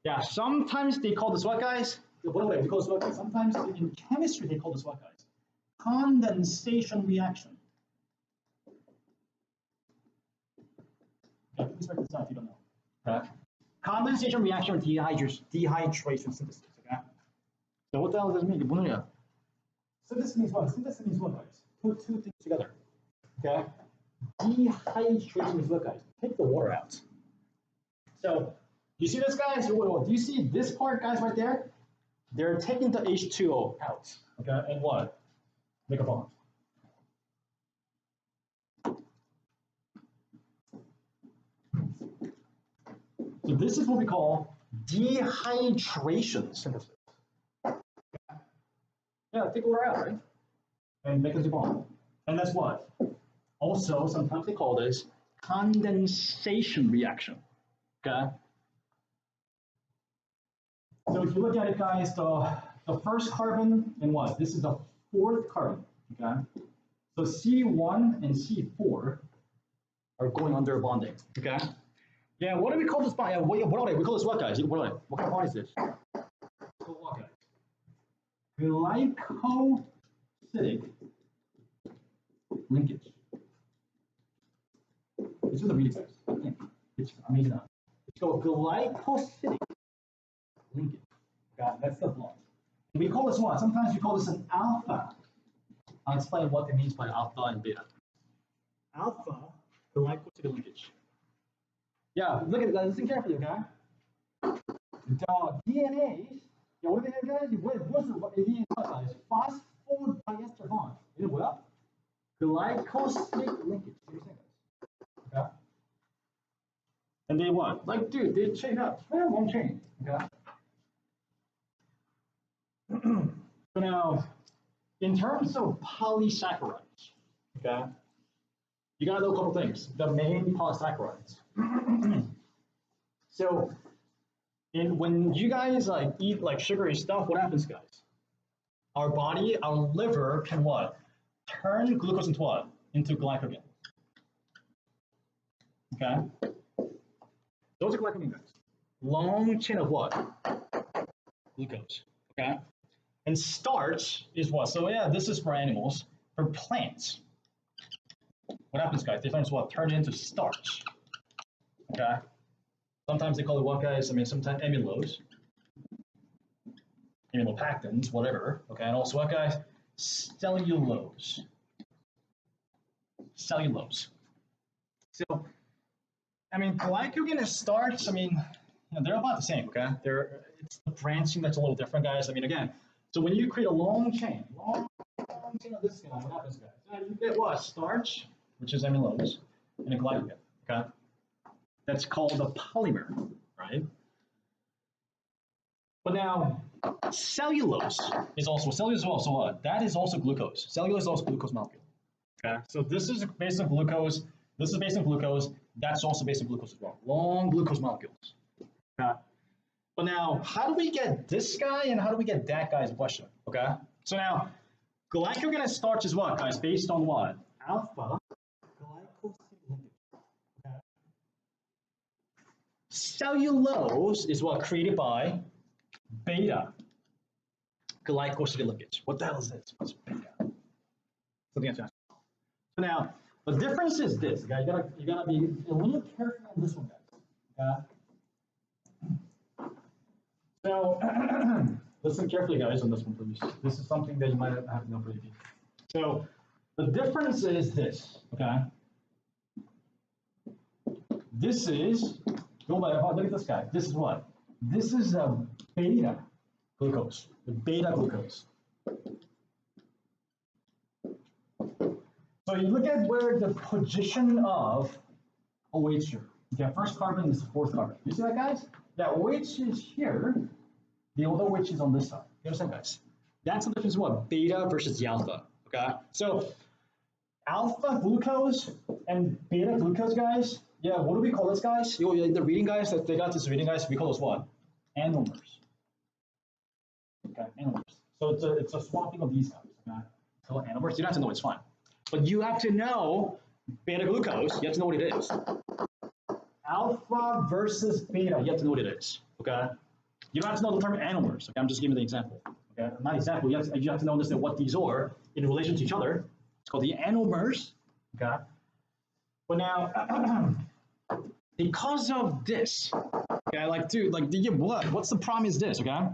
Yeah, sometimes they call this what, guys? What do we call this what, guys? Sometimes in chemistry they call this what, guys? Condensation reaction. Okay, please write this down if you don't know. Okay. Condensation reaction with dehydration synthesis. Okay. So what the hell does this mean? Synthesis means what? Synthesis means what, guys? Put two things together. Okay. Dehydration means what, guys? Take the water out. So you see this, guys? Do you see this part, guys, right there? They're taking the H2O out, okay, and what? Make a bond. So this is what we call dehydration synthesis. Yeah, take a look at right? And make it to bond. And that's what? Also, sometimes they call this condensation reaction. Okay? So if you look at it, guys, the first carbon and what? This is the fourth carbon. Okay? So C1 and C4 are going under bonding. Okay? Yeah, what do we call this bond? Yeah, what are they? We call this what, guys? What kind of bond is this? It's called what, guys? Glycosidic linkage. This is the read, guys. It's amazing. It's called glycosidic linkage. Okay, that's the bond. We call this what? Sometimes we call this an alpha. I'll explain what it means by alpha and beta. Alpha glycosidic linkage. Yeah, look at that. Listen carefully, okay? The DNA. Yeah, what do they have, guys? What it is, guys? Phosphodiester bond. You know what? Glycosidic linkage. Okay? And they what? Like, dude, they chain up. Well, one chain. Okay? So now, in terms of polysaccharides, okay, you gotta know a couple things. The main polysaccharides. So, when you guys like eat like sugary stuff, what happens, guys? Our body, our liver can what? Turn glucose into what? Into glycogen. Okay? Those are glycogen, guys. Long chain of what? Glucose. Okay? And starch is what? So yeah, this is for animals. For plants, what happens, guys? They sometimes what? Turn it into starch. Okay? Sometimes they call it what, guys? I mean, sometimes amylose, amylopectins, whatever. Okay, and also what, guys? Cellulose. Cellulose. So, I mean, glycogen and starch, I mean, you know, they're about the same, okay? It's the branching that's a little different, guys. I mean, again, so when you create a long chain of this guy, what happens, guys? You get what? Starch, which is amylose, and a glycogen, okay? That's called a polymer, right? But now, cellulose is also what? That is also glucose. Cellulose is also glucose molecule. Okay, so this is based on glucose. This is based on glucose. That's also based on glucose as well. Long glucose molecules. Okay. But now, how do we get this guy and how do we get that guy is the question. Okay. So now, glycogen and starch is what, guys? Based on what? Alpha glycosidic linkage. Okay. Cellulose is what? Created by beta glycosidic linkage. What the hell is this? What's beta? Something else. So now, the difference is this, guys. You gotta be a little careful on this one, guys. Okay. So listen carefully, guys, on this one, please. This is something that you might have to know pretty deep. So the difference is this, okay? This is, look at this guy. This is what? This is a beta glucose, the beta glucose. So you look at where the position of OH here. Okay, first carbon is the fourth carbon. You see that, guys? That OH is here. The other OH is on this side. You understand, guys? That's the difference of what? Beta versus the alpha. Okay? So alpha glucose and beta glucose, guys. Yeah, what do we call this, guys? The reading, guys, that they got this reading, guys, we call this what? Anomers. Okay, anomers. So it's a swapping of these guys. Okay? So anomers, you don't have to know, it's fine. But you have to know beta glucose, you have to know what it is. Alpha versus beta, you have to know what it is. Okay? You don't have to know the term anomers. Okay? I'm just giving the example. Okay? Not example, you have to understand what these are in relation to each other. It's called the anomers. Okay? But now, because of this, okay, like, dude, like, what's the problem is this, okay?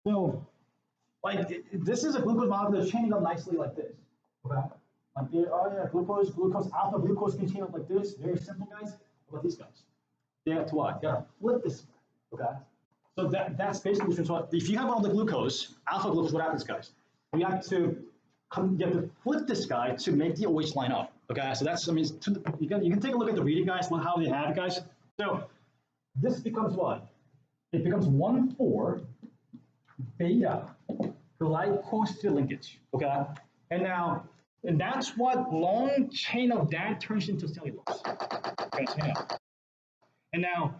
So, like, this is a glucose molecule that's chaining up nicely like this, okay? Like, oh yeah, glucose, alpha glucose can chain up like this. Very simple, guys. What about these guys? They have to what? They have to flip this guy, okay? So that's basically what, if you have all the glucose, alpha glucose, what happens, guys? You have to flip this guy to make the OH line up. Okay, so that's, I mean, you can take a look at the reading, guys, how they have it, guys. So this becomes what? It becomes 1,4 beta glycosidic linkage. Okay, and that's what long chain of that turns into cellulose. Okay, so now,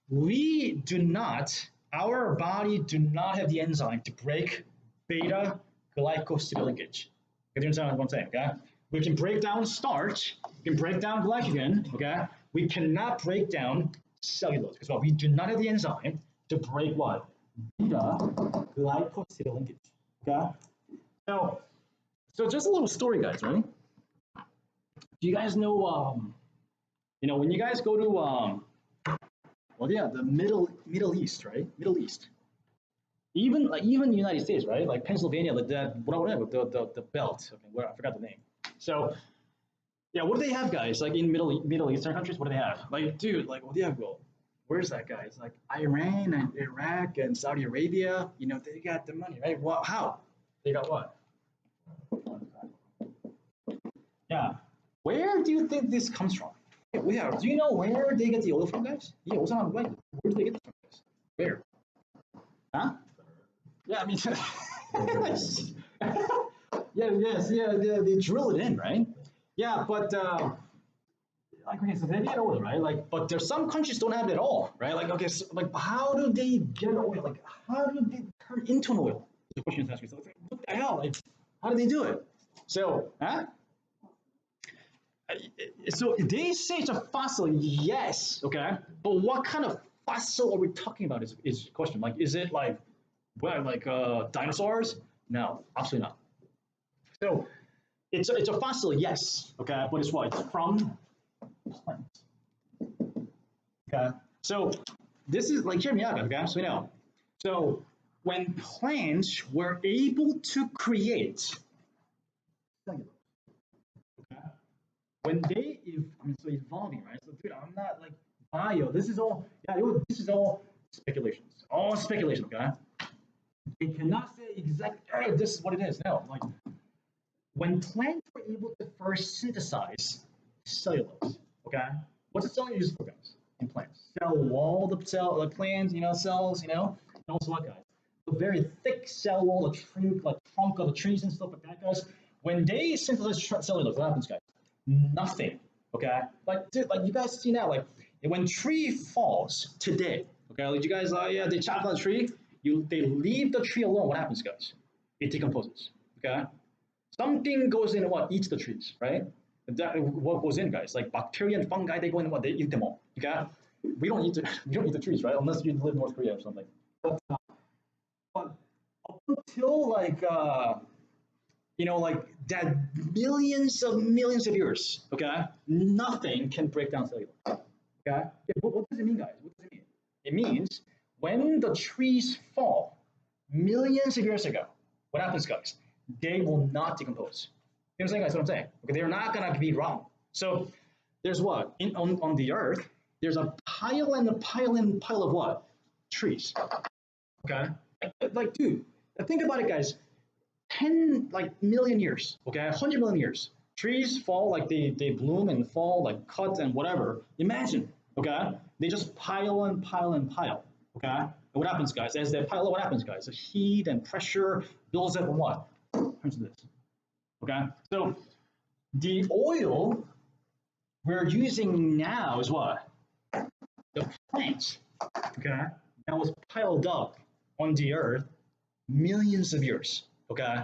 we do not, our body do not have the enzyme to break beta glycosidic linkage. You understand what I'm saying? Okay, we can break down starch, we can break down glycogen. Okay, we cannot break down cellulose because well, we do not have the enzyme to break what? Beta glycosidic linkage. Okay, so just a little story, guys. Right? Do you guys know? When you guys go to well, yeah, the Middle East, right? Middle East. Even the United States, right? Like Pennsylvania, like that, whatever, the belt. Okay, I forgot the name. So yeah, what do they have, guys? Like in Middle Eastern countries, what do they have? Like, dude, like what do you have? Well, where's that, guys? Like Iran and Iraq and Saudi Arabia. They got the money, right? Well, how? They got what? Yeah. Where do you think this comes from? Yeah. Do you know where they get the oil from, guys? Yeah, what's on right? Where do they get it from, guys? Where? Huh? Yeah, I mean, yeah, they drill it in, right? Yeah, but like okay, so they get oil, right? Like, but there's some countries don't have it at all, right? Like, okay, so, like, how do they get oil? Like, how do they turn into an oil? The question is asking. So, like, what the hell? Like, how do they do it? So, huh? So they say it's a fossil, yes, okay, but what kind of fossil are we talking about? Is the question? Like, is it like, well, like dinosaurs? No, absolutely not. So it's a fossil, yes, okay, but it's what? It's from plants. Okay, so this is like hear me out, okay? So so when plants were able to create cellulose, okay, when they, so evolving, right? So dude, I'm not like bio. This is all, yeah, this is all speculations. All speculation, okay? They cannot say exactly, oh, this is what it is. No, like when plants were able to first synthesize cellulose, okay? What's the cellulose used for, guys? In plants, cell wall, the plants, cells, and also what, guys? The very thick cell wall, the trunk of the trees and stuff like that, guys. When they synthesize cellulose, what happens, guys? Nothing. Okay, like dude, like you guys see now, like when tree falls today. Okay, like you guys, yeah, they chop down the tree. They leave the tree alone. What happens, guys? It decomposes. Okay, something goes in and what eats the trees, right? What goes in, guys? Like bacteria and fungi, they go in and what they eat them all. Okay, we don't eat the trees, right? Unless you live in North Korea or something. But up until like that millions of years, okay, nothing can break down cellulose. Okay, yeah, what does it mean, guys? What does it mean? It means when the trees fall millions of years ago, what happens, guys? They will not decompose. You know what I'm saying, guys? What I'm saying? Okay, they're not gonna be wrong. So there's what on the earth. There's a pile and a pile and pile of what? Trees. Okay, like dude, think about it, guys. 10 million years, okay, 100 million years. Trees fall like they bloom and fall like cut and whatever. Imagine, okay? They just pile and pile and pile, okay? And what happens, guys? As they pile, what happens, guys? The heat and pressure builds up and what? Turns to this, okay? So the oil we're using now is what? The plants, okay? That was piled up on the earth millions of years. Okay,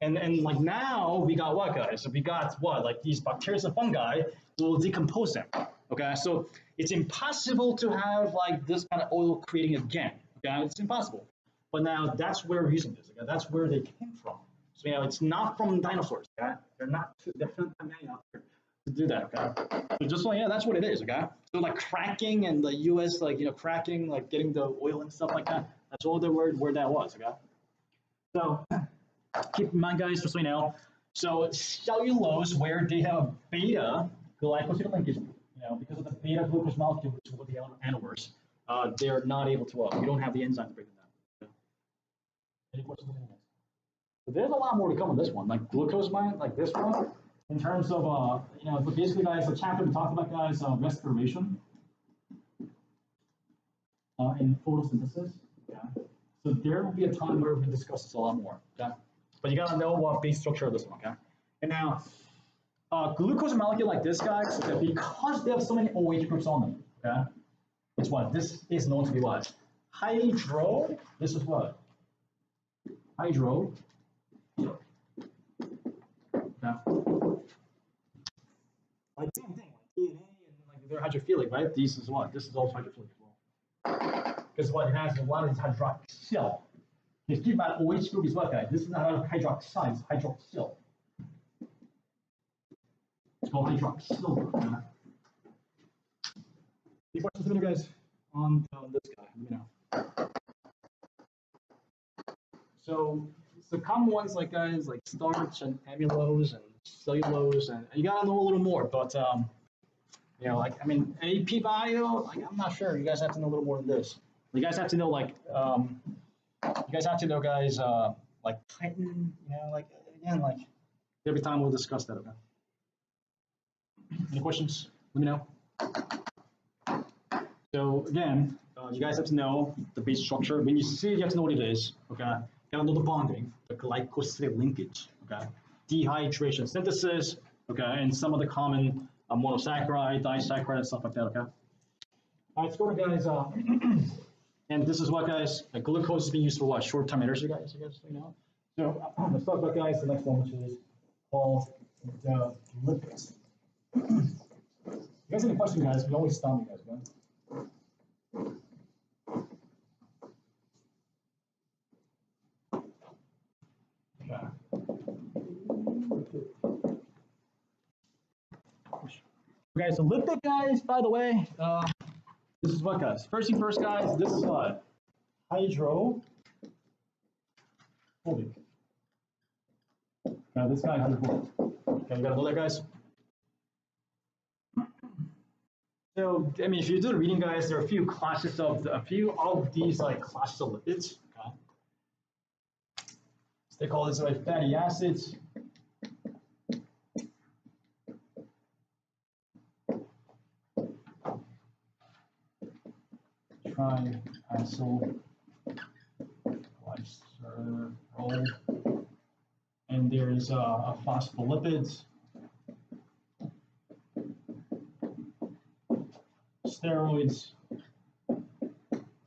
and like now we got what, guys? So we got what, like these bacteria and fungi will decompose them. Okay, so it's impossible to have like this kind of oil creating again. Okay, it's impossible. But now that's where we're using this. Okay, that's where they came from. So it's not from dinosaurs. Okay, they're not many out there to do that. Okay, so just like that's what it is. Okay, so like cracking and the U.S. cracking, like getting the oil and stuff like that. That's all the word that was. Okay. So keep in mind, guys, just so you know, so cellulose, where they have a beta glycosidic linkage, because of the beta glucose molecule, which is what the anaers, they're not able to, we don't have the enzyme to break them down. Any questions on this? So there's a lot more to come on this one, like glucose mine, like this one, in terms of, but basically, guys, the chapter we talked about, guys, respiration. in photosynthesis. Okay? So there will be a time where we discuss this a lot more. Okay? But you gotta know what base structure of this one. Okay? And now, glucose molecule like this, guys, okay, because they have so many OH groups on them. Okay? It's what? This is known to be what? Hydro. This is what? Hydro. Okay. Like same thing, like DNA and like they're hydrophilic, right? This is what? This is also hydrophilic as well. Because what it has a lot is hydroxyl. If you keep my OH group is what, guys? This is not hydroxide, it's hydroxyl. It's called hydroxyl. Any questions for you guys on this guy? Let me know. So the common ones like guys like starch and amylose and cellulose, and you gotta know a little more. But you know, like I mean, AP Bio, like I'm not sure. You guys have to know a little more than this. You guys have to know like you guys have to know guys like Titan. You know, like again, like every time we'll discuss that. Okay. Any questions? Let me know. So again, you guys have to know the base structure. When you see it, you have to know what it is. Okay. You gotta know the bonding, the glycosidic linkage. Okay. Dehydration synthesis. Okay. And some of the common monosaccharide, disaccharide, and stuff like that. Okay. All right, let's go to guys. And this is what guys. Glucose is being used for what? Short-term energy, guys. You guys know. So let's talk about guys. The next one, which is called the lipids. You guys have any questions, guys? We always stop you guys, okay? Okay, so lipid guys, by the way, this is what guys. First thing first, guys, this is what? Hydrophobic. Okay, this guy hydrophobic. Okay, you gotta know that, guys. So, I mean, if you do the reading, guys, there are a few of these like classes of lipids. Okay. So they call this like fatty acids. Triacyl glycerol, and there's a phospholipids, steroids,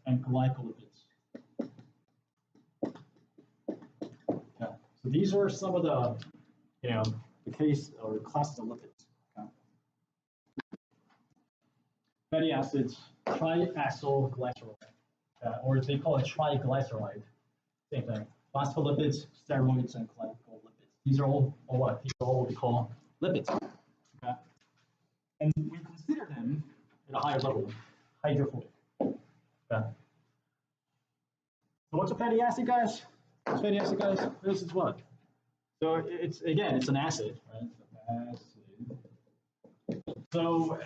and glycolipids. Okay. So these are some of the, the case or classes of lipids. Okay. Fatty acids, triacyl glycerol, or they call it triglyceride. Same thing. Phospholipids, steroids, and glycolipids. These are all what? These are all what we call lipids. Okay. And we consider them at a higher level, hydrophobic. Okay. So what's a fatty acid, guys? What's fatty acid, guys? This is what? So it's an acid, right? Acid. So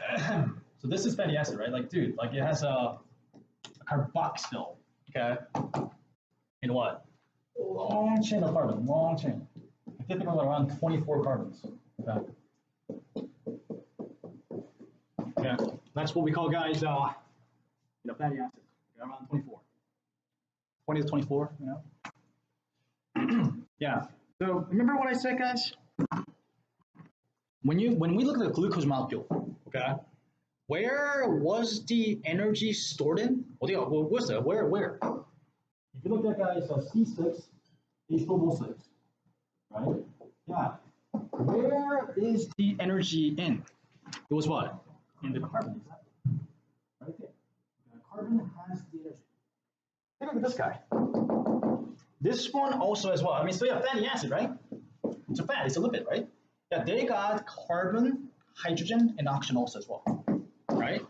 so this is fatty acid, right? Like, dude, like it has a carboxyl, okay? In what? Long chain of carbon, long chain. Typically around 24 carbons. Okay. Yeah, that's what we call, guys, fatty acids. Okay, around 24. 20 to 24, Yeah. So remember what I said, guys? When we look at the glucose molecule, okay, where was the energy stored in? Well, what's that? Where? If you look at, guys, C6, H6, right? Yeah. Where is the energy in? It was what? In the carbon, exactly. Right there. The carbon has the energy. Take a look at this guy. This one also as well. I mean, so yeah, fatty acid, right? It's a fat, it's a lipid, right? Yeah, they got carbon, hydrogen, and oxygen also as well, right?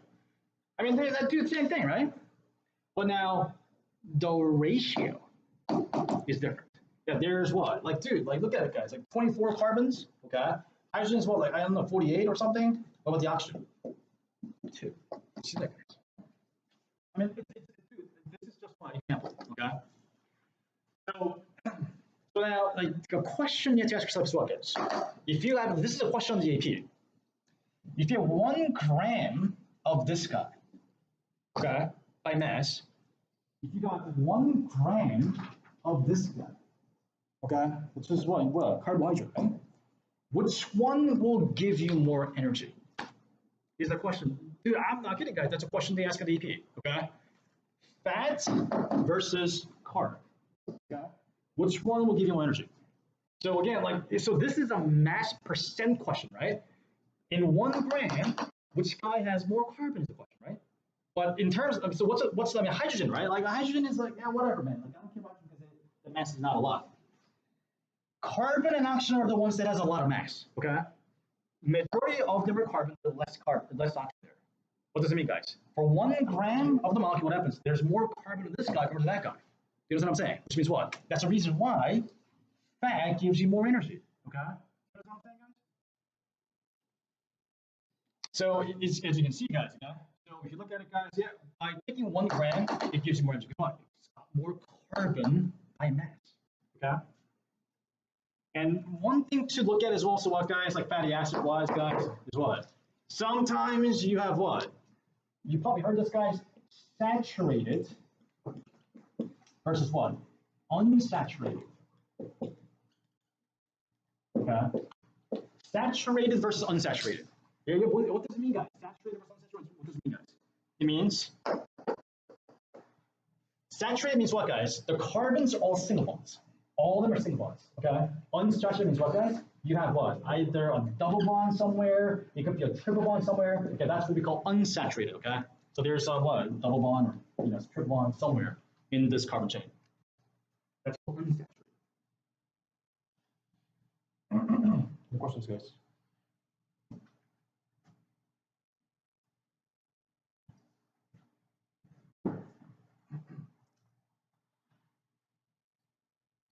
I mean, they do the same thing, right? But now, the ratio is different. Yeah, there's what? Like, dude, like, look at it, guys. Like, 24 carbons, okay? Hydrogen is what, like, I don't know, 48 or something? What about the oxygen? 2. See that, guys? I mean, dude, this is just one example, okay? So now, like, a question you have to ask yourself is what, guys? If you have, this is a question on the AP. If you have 1 gram of this guy, okay? by mass, if you got 1 gram of this guy, okay, which is what? Well, carbohydrate, right? Which one will give you more energy? Is the question. Dude, I'm not kidding, guys. That's a question they ask at the EP, okay? Fat versus carb, okay? Which one will give you more energy? So again, so this is a mass percent question, right? In 1 gram, which guy has more carbon is the question, right? But in terms of, so I mean, hydrogen, right? Like hydrogen is like, yeah, whatever, man. Like I don't care about it because the mass is not a lot. Carbon and oxygen are the ones that has a lot of mass, okay? Majority of them are carbon, the less oxygen there. What does it mean, guys? For 1 gram of the molecule, what happens? There's more carbon in this guy compared to that guy. You know what I'm saying? Which means what? That's the reason why fat gives you more energy, okay? You know what I'm saying, guys? So as you can see, guys, okay? So if you look at it, guys, yeah, by taking 1 gram, it gives you more energy. Why? It's got more carbon by mass, okay? And one thing to look at as well, so what, guys, like fatty acid wise, guys, is what? Sometimes you have what? You probably heard this, guys, saturated versus what? Unsaturated. Okay? Saturated versus unsaturated. What does it mean, guys? Saturated versus unsaturated, what does it mean, guys? It means, saturated means what, guys? The carbons are all single bonds. All of them are single bonds, okay? Unsaturated means what, guys? You have what? Either a double bond somewhere, it could be a triple bond somewhere. Okay, that's what we call unsaturated, okay? So there's what? A double bond or triple bond somewhere in this carbon chain. That's called unsaturated. Any questions, guys?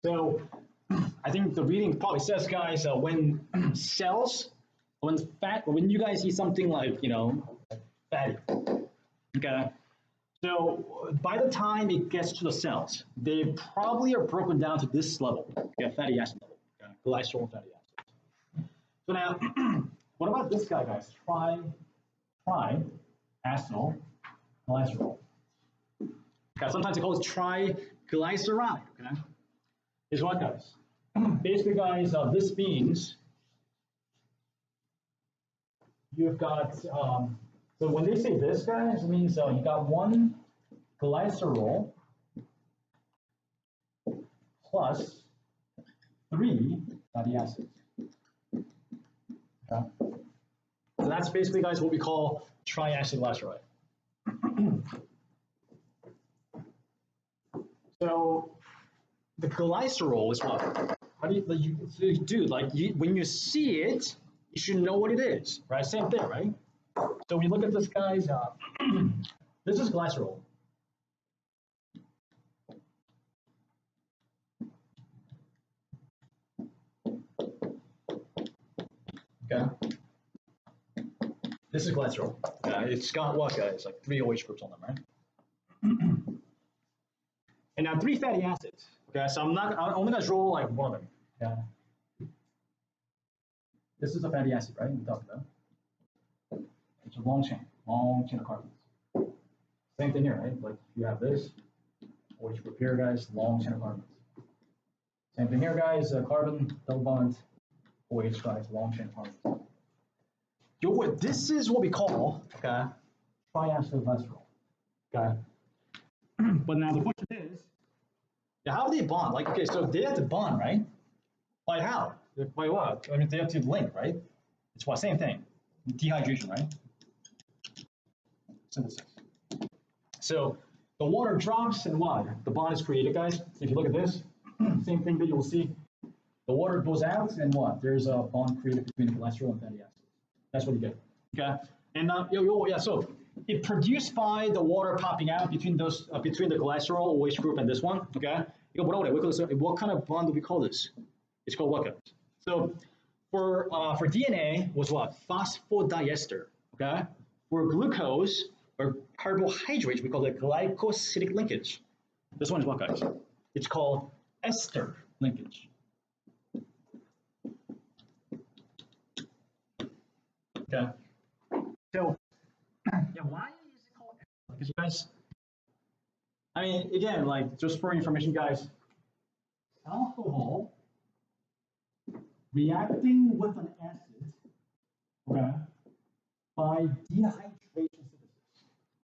So I think the reading probably says, guys, when when you guys eat something like, fatty, okay? So by the time it gets to the cells, they probably are broken down to this level, okay, fatty acid level, okay, glycerol fatty acids. So now, what about this guy, guys? Triacyl glycerol. Okay, sometimes they call it triglyceride, okay? Is what, guys? Basically, guys, this means you've got, so when they say this, guys, it means you got 1 glycerol plus 3 fatty acids. Okay? So that's basically, guys, what we call triacylglyceride. So the glycerol is what? How do you, when you see it, you should know what it is, right? Same thing, right? So when you look at this, guys, this is glycerol. Okay. This is glycerol. It's got what, guys? Like 3 OH groups on them, right? And now 3 fatty acids. Okay, so I'm only gonna draw like one of them. Okay. This is a fatty acid, right? We talked about. It's a long chain of carbons. Same thing here, right? Like you have this OH group here, guys, long chain of carbons. Same thing here, guys. Carbon, double bond, OH, guys, long chain of carbons. This is what we call, okay, triacylglycerol. Okay. But now the question is, how do they bond? Like, okay, so they have to bond, right? By how? By what? I mean, they have to link, right? It's what? Same thing. Dehydration, right? Synthesis. So the water drops and what? The bond is created, guys. So if you look at this, same thing that you will see. The water goes out and what? There's a bond created between the glycerol and fatty acids. That's what you get. Okay. And so it produced by the water popping out between those between the glycerol OH group and this one. Okay. What kind of bond do we call this? It's called what, guys? So for DNA was what? Phosphodiester. Okay. For glucose or carbohydrates, we call it glycosidic linkage. This one is what, guys? It's called ester linkage. Okay. So, yeah, why is it called ester linkage, guys? I mean, again, like just for information, guys, alcohol reacting with an acid, okay, by dehydration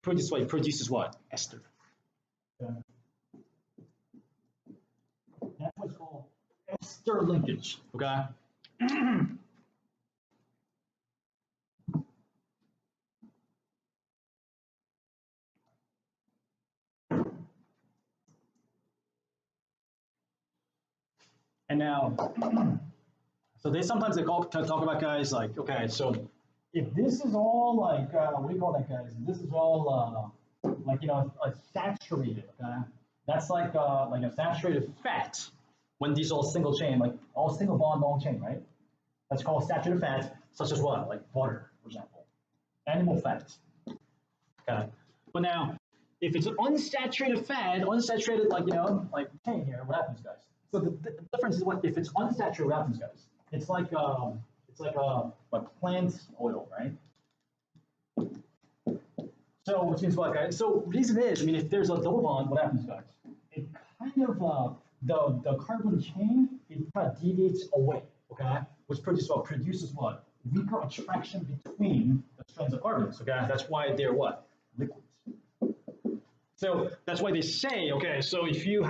synthesis. Produces what? Ester. Okay. That's what's called ester linkage. Okay. And now, so they sometimes they talk about guys like, okay, so if this is all like, what do you call that, guys? This is all like a saturated. Okay, that's like a saturated fat. When these all single chain, like all single bond long chain, right? That's called saturated fat, such as what, like butter, for example, animal fat. Okay, but now if it's unsaturated fat, unsaturated like chain here, what happens, guys? So the difference is what if it's unsaturated, what happens, guys? It's like plant oil, right? So which means what, guys? So reason is, I mean, if there's a double bond, what happens, guys? It kind of the carbon chain it kind of deviates away, okay? Which produces what? Weaker attraction between the strands of carbons, okay? That's why they're what? Liquids. So that's why they say, okay, so if you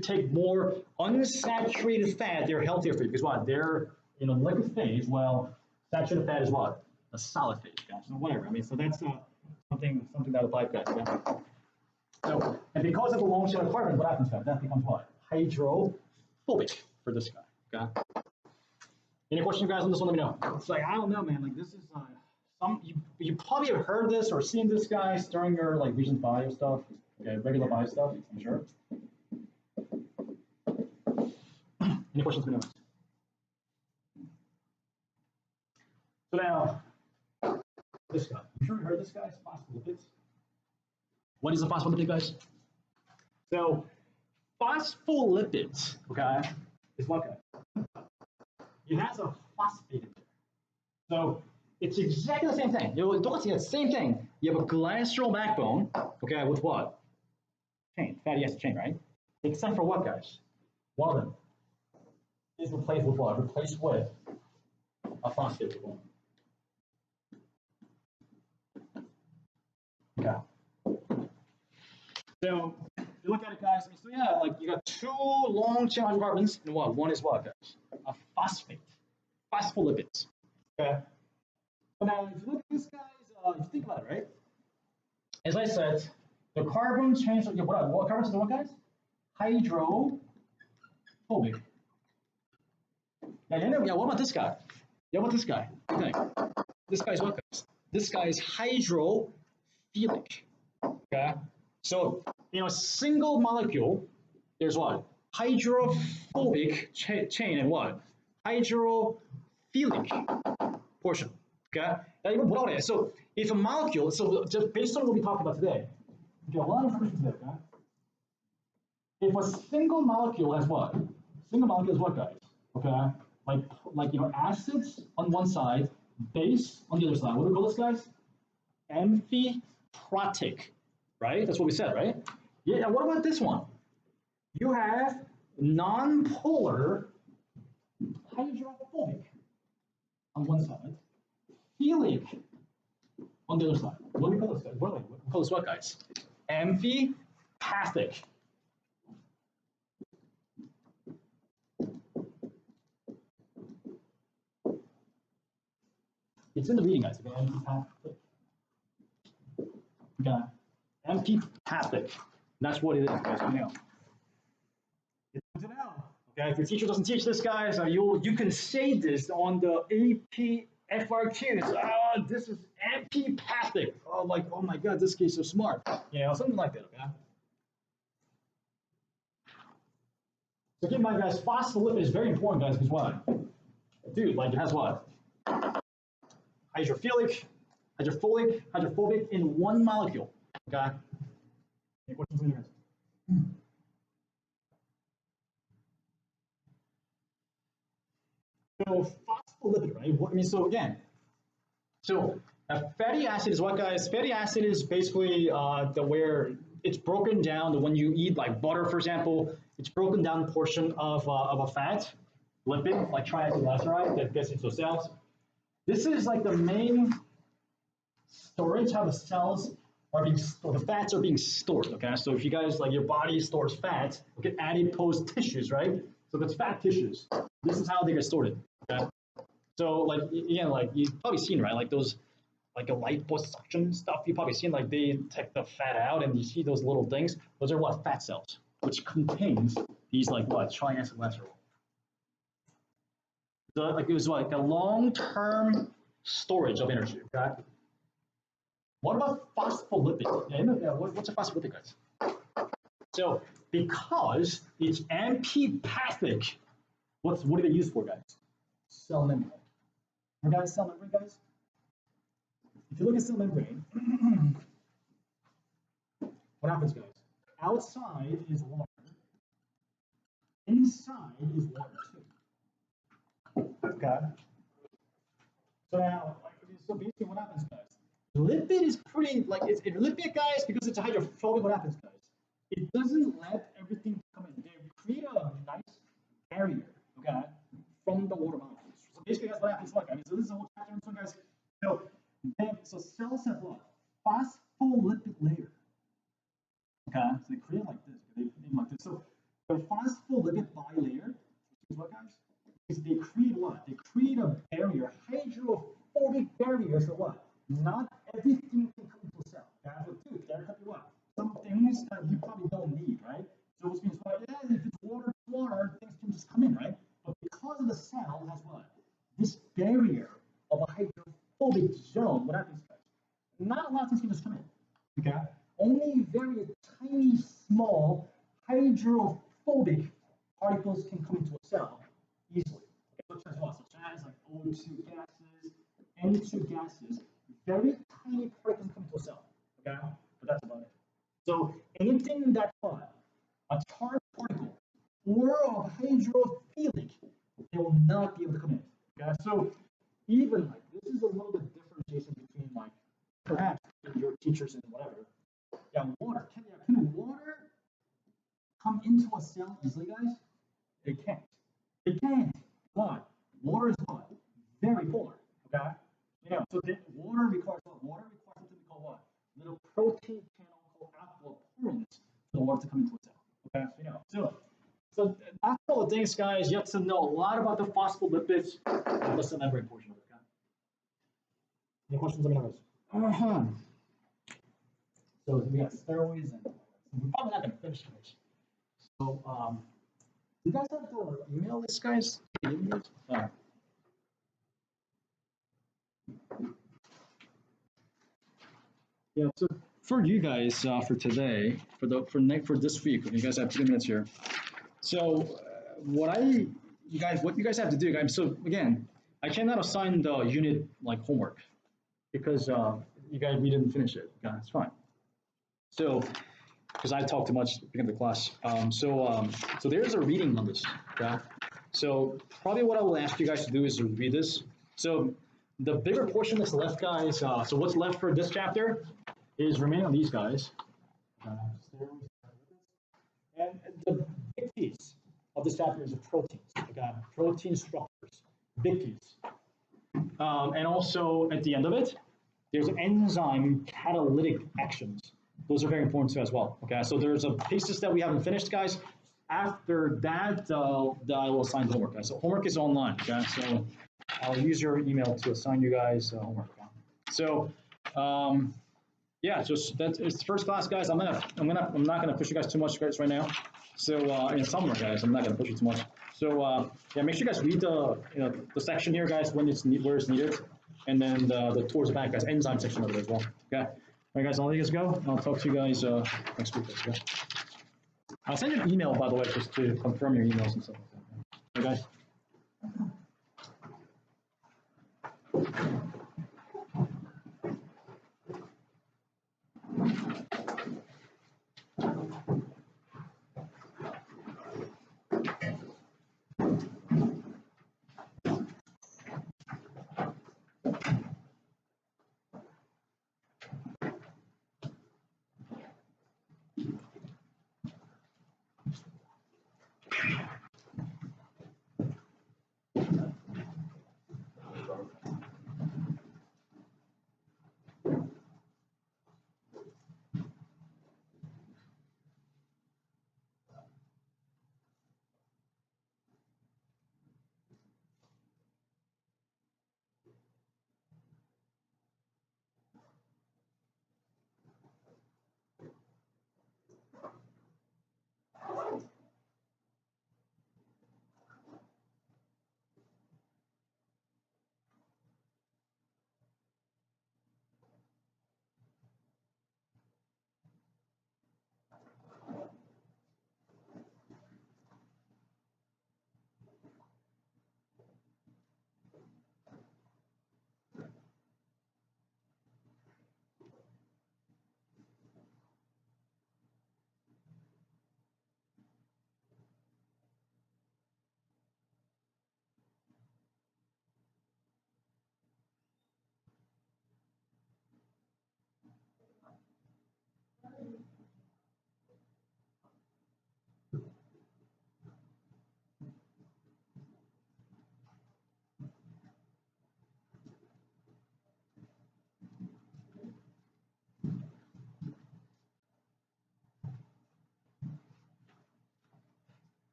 take more unsaturated fat, they're healthier for you because what? They're in a liquid phase, while saturated fat is what? A solid phase, guys. So whatever. I mean, so that's something that applies, guys. Okay? So, and because of the long chain of carbon, what happens, guys? That becomes what? Hydrophobic for this guy. Okay. Any questions, guys, on this one? Let me know. It's like I don't know, man. Like this is you probably have heard this or seen this, guys, during your like Regents Bio stuff, okay, regular bio stuff, I'm sure. Any questions? Let me know. So now, this guy. You sure you heard this, guys? Phospholipids. What is a phospholipid, guys? So, phospholipids, okay, is what, guys? It has a phosphate in there. So it's exactly the same thing. You don't see the same thing. You have a glycerol backbone, okay, with what? Chain, fatty acid chain, right? Except for what, guys? One of them is replaced with what? Replaced with a phosphate group. Okay. So if you look at it, guys, I mean, so yeah, like you got two long chain hydrocarbons, and what? One is what, guys? A phosphate, phospholipids. Okay. So now, if you look at this, guys, if you think about it, right? As I said, the carbon chains. Yeah, what carbon chains are what, guys? Hydrophobic. Yeah. What about this guy? Yeah. What about this guy? What do you think? This guy's what, guys? This guy is hydrophilic. Okay. So a single molecule, there's what? Hydrophobic chain and what? Hydrophilic portion. Okay. So if a molecule, so just based on what we talked about today, okay, a lot of information today, okay? If a single molecule has what? Single molecule is what, guys? Okay. Like acids on one side, base on the other side. What do we call this, guys? Amphiprotic. Right? That's what we said, right? Yeah, what about this one? You have non-polar hydrophobic on one side, philic on the other side. What do we call this, guys? What do we call this what, guys? Amphipathic. It's in the reading, guys. Okay, amphipathic. Okay. Amphipathic. That's what it is, guys. You know. It's good to know. Okay, if your teacher doesn't teach this, guys, you can say this on the AP FRQs. Oh, this is amphipathic. Oh, like, oh my God, this kid's so smart. Something like that. Okay. So keep in mind, guys, phospholipid is very important, guys, because what? Dude, like it has what? Hydrophobic in one molecule. Okay. Any questions? So phospholipid, right? I mean, so again, so a fatty acid is what, guys? Fatty acid is basically it's broken down. When you eat like butter, for example, it's broken down portion of a fat, lipid, like triacylglyceride that gets into the cells. This is like the main storage, how the cells are being stored, the fats are being stored, okay? So if you guys, like your body stores fat, okay, adipose tissues, right? So that's fat tissues. This is how they get stored, okay? So like, again, like you've probably seen, right? Like those, like a liposuction stuff, you've probably seen, like they take the fat out and you see those little things. Those are what? Fat cells, which contains these like what? Triacylglycerol. So like it was like a long-term storage of energy, okay? What about phospholipid? Yeah, what's a phospholipid, guys? So because it's amphipathic, what do they use for, guys? Cell membrane. Remember cell membrane, guys? If you look at cell membrane, what happens, guys? Outside is water. Inside is water too. Okay. So now, so basically, what happens, guys? Lipid is pretty like it's lipid, guys, because it's a hydrophobic. What happens, guys? It doesn't let everything come in. They create a nice barrier, okay, from the water molecules. So basically, guys, what happens? Look, I mean, so this is a whole chapter, so guys. So cells have what? Phospholipid layer. Okay, so they create like this. They name like this. So the phospholipid bilayer is what, guys? Is they create what? They create a barrier, hydrophobic barrier. So what? Not everything can come into a cell. Okay, so dude, there could be what? Some things that you probably don't need, right? So which means what? Yeah, if it's water, things can just come in, right? But because of the cell has what? This barrier of a hydrophobic zone, what happens, guys? Not a lot of things can just come in. Okay? Only very tiny, small hydrophobic particles can come into a cell easily. Okay, such as what? Such as like O2 gases, N2 gases, very tiny particles come into a cell. Okay? But that's about it. So anything that's what? A charged particle or a hydrophilic, they will not be able to come in. Okay? So even like this is a little bit differentiation between like perhaps your teachers and whatever. Yeah, water. Can water come into a cell easily, guys? It can't. It can't. Why? Water is what? Very polar. Okay? You know, so water requires what? Water requires something we call what? Little protein channel called aquaporins for the water to come into a cell. Okay? You know, so that's all the things, guys. You have to know a lot about the phospholipids and the cell membrane portion of it. Okay? Any questions? Let me know. So we got steroids, and we're probably not going to finish this. So, you guys have to email this, guys? Yeah. So for you guys, for today, for this week, you guys have 2 minutes here. So, what you guys have to do, guys. So again, I cannot assign the unit like homework because we didn't finish it. Yeah, it's fine. So, because I talk too much in the class. So there's a reading on this. Okay? So probably what I will ask you guys to do is to read this. So the bigger portion that's left, guys. So what's left for this chapter is remaining on these guys. And the big piece of this chapter is the proteins. Okay? Protein structures, big piece. And also at the end of it, there's enzyme catalytic actions. Those are very important too as well. Okay, so there's a pieces that we haven't finished, guys. After that, I will assign homework, guys. So homework is online, okay? So I'll use your email to assign you guys homework. Okay? So yeah, just that's it's the first class, guys. I'm not gonna push you guys too much, guys, right now. So in summer, guys, I'm not gonna push you too much. So yeah, make sure you guys read the section here, guys, where it's needed, and then the towards the back, guys, enzyme section of it as well. Okay. All right, guys, I'll let you guys go. I'll talk to you guys next week. Okay? I'll send you an email, by the way, just to confirm your emails and stuff like that. Okay, guys.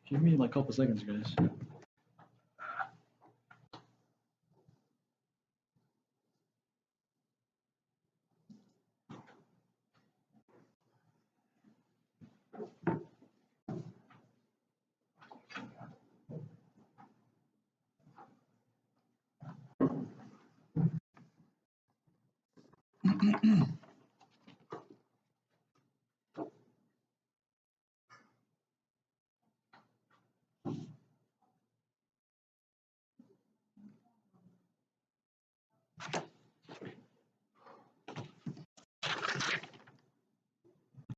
Give me like a couple seconds, guys.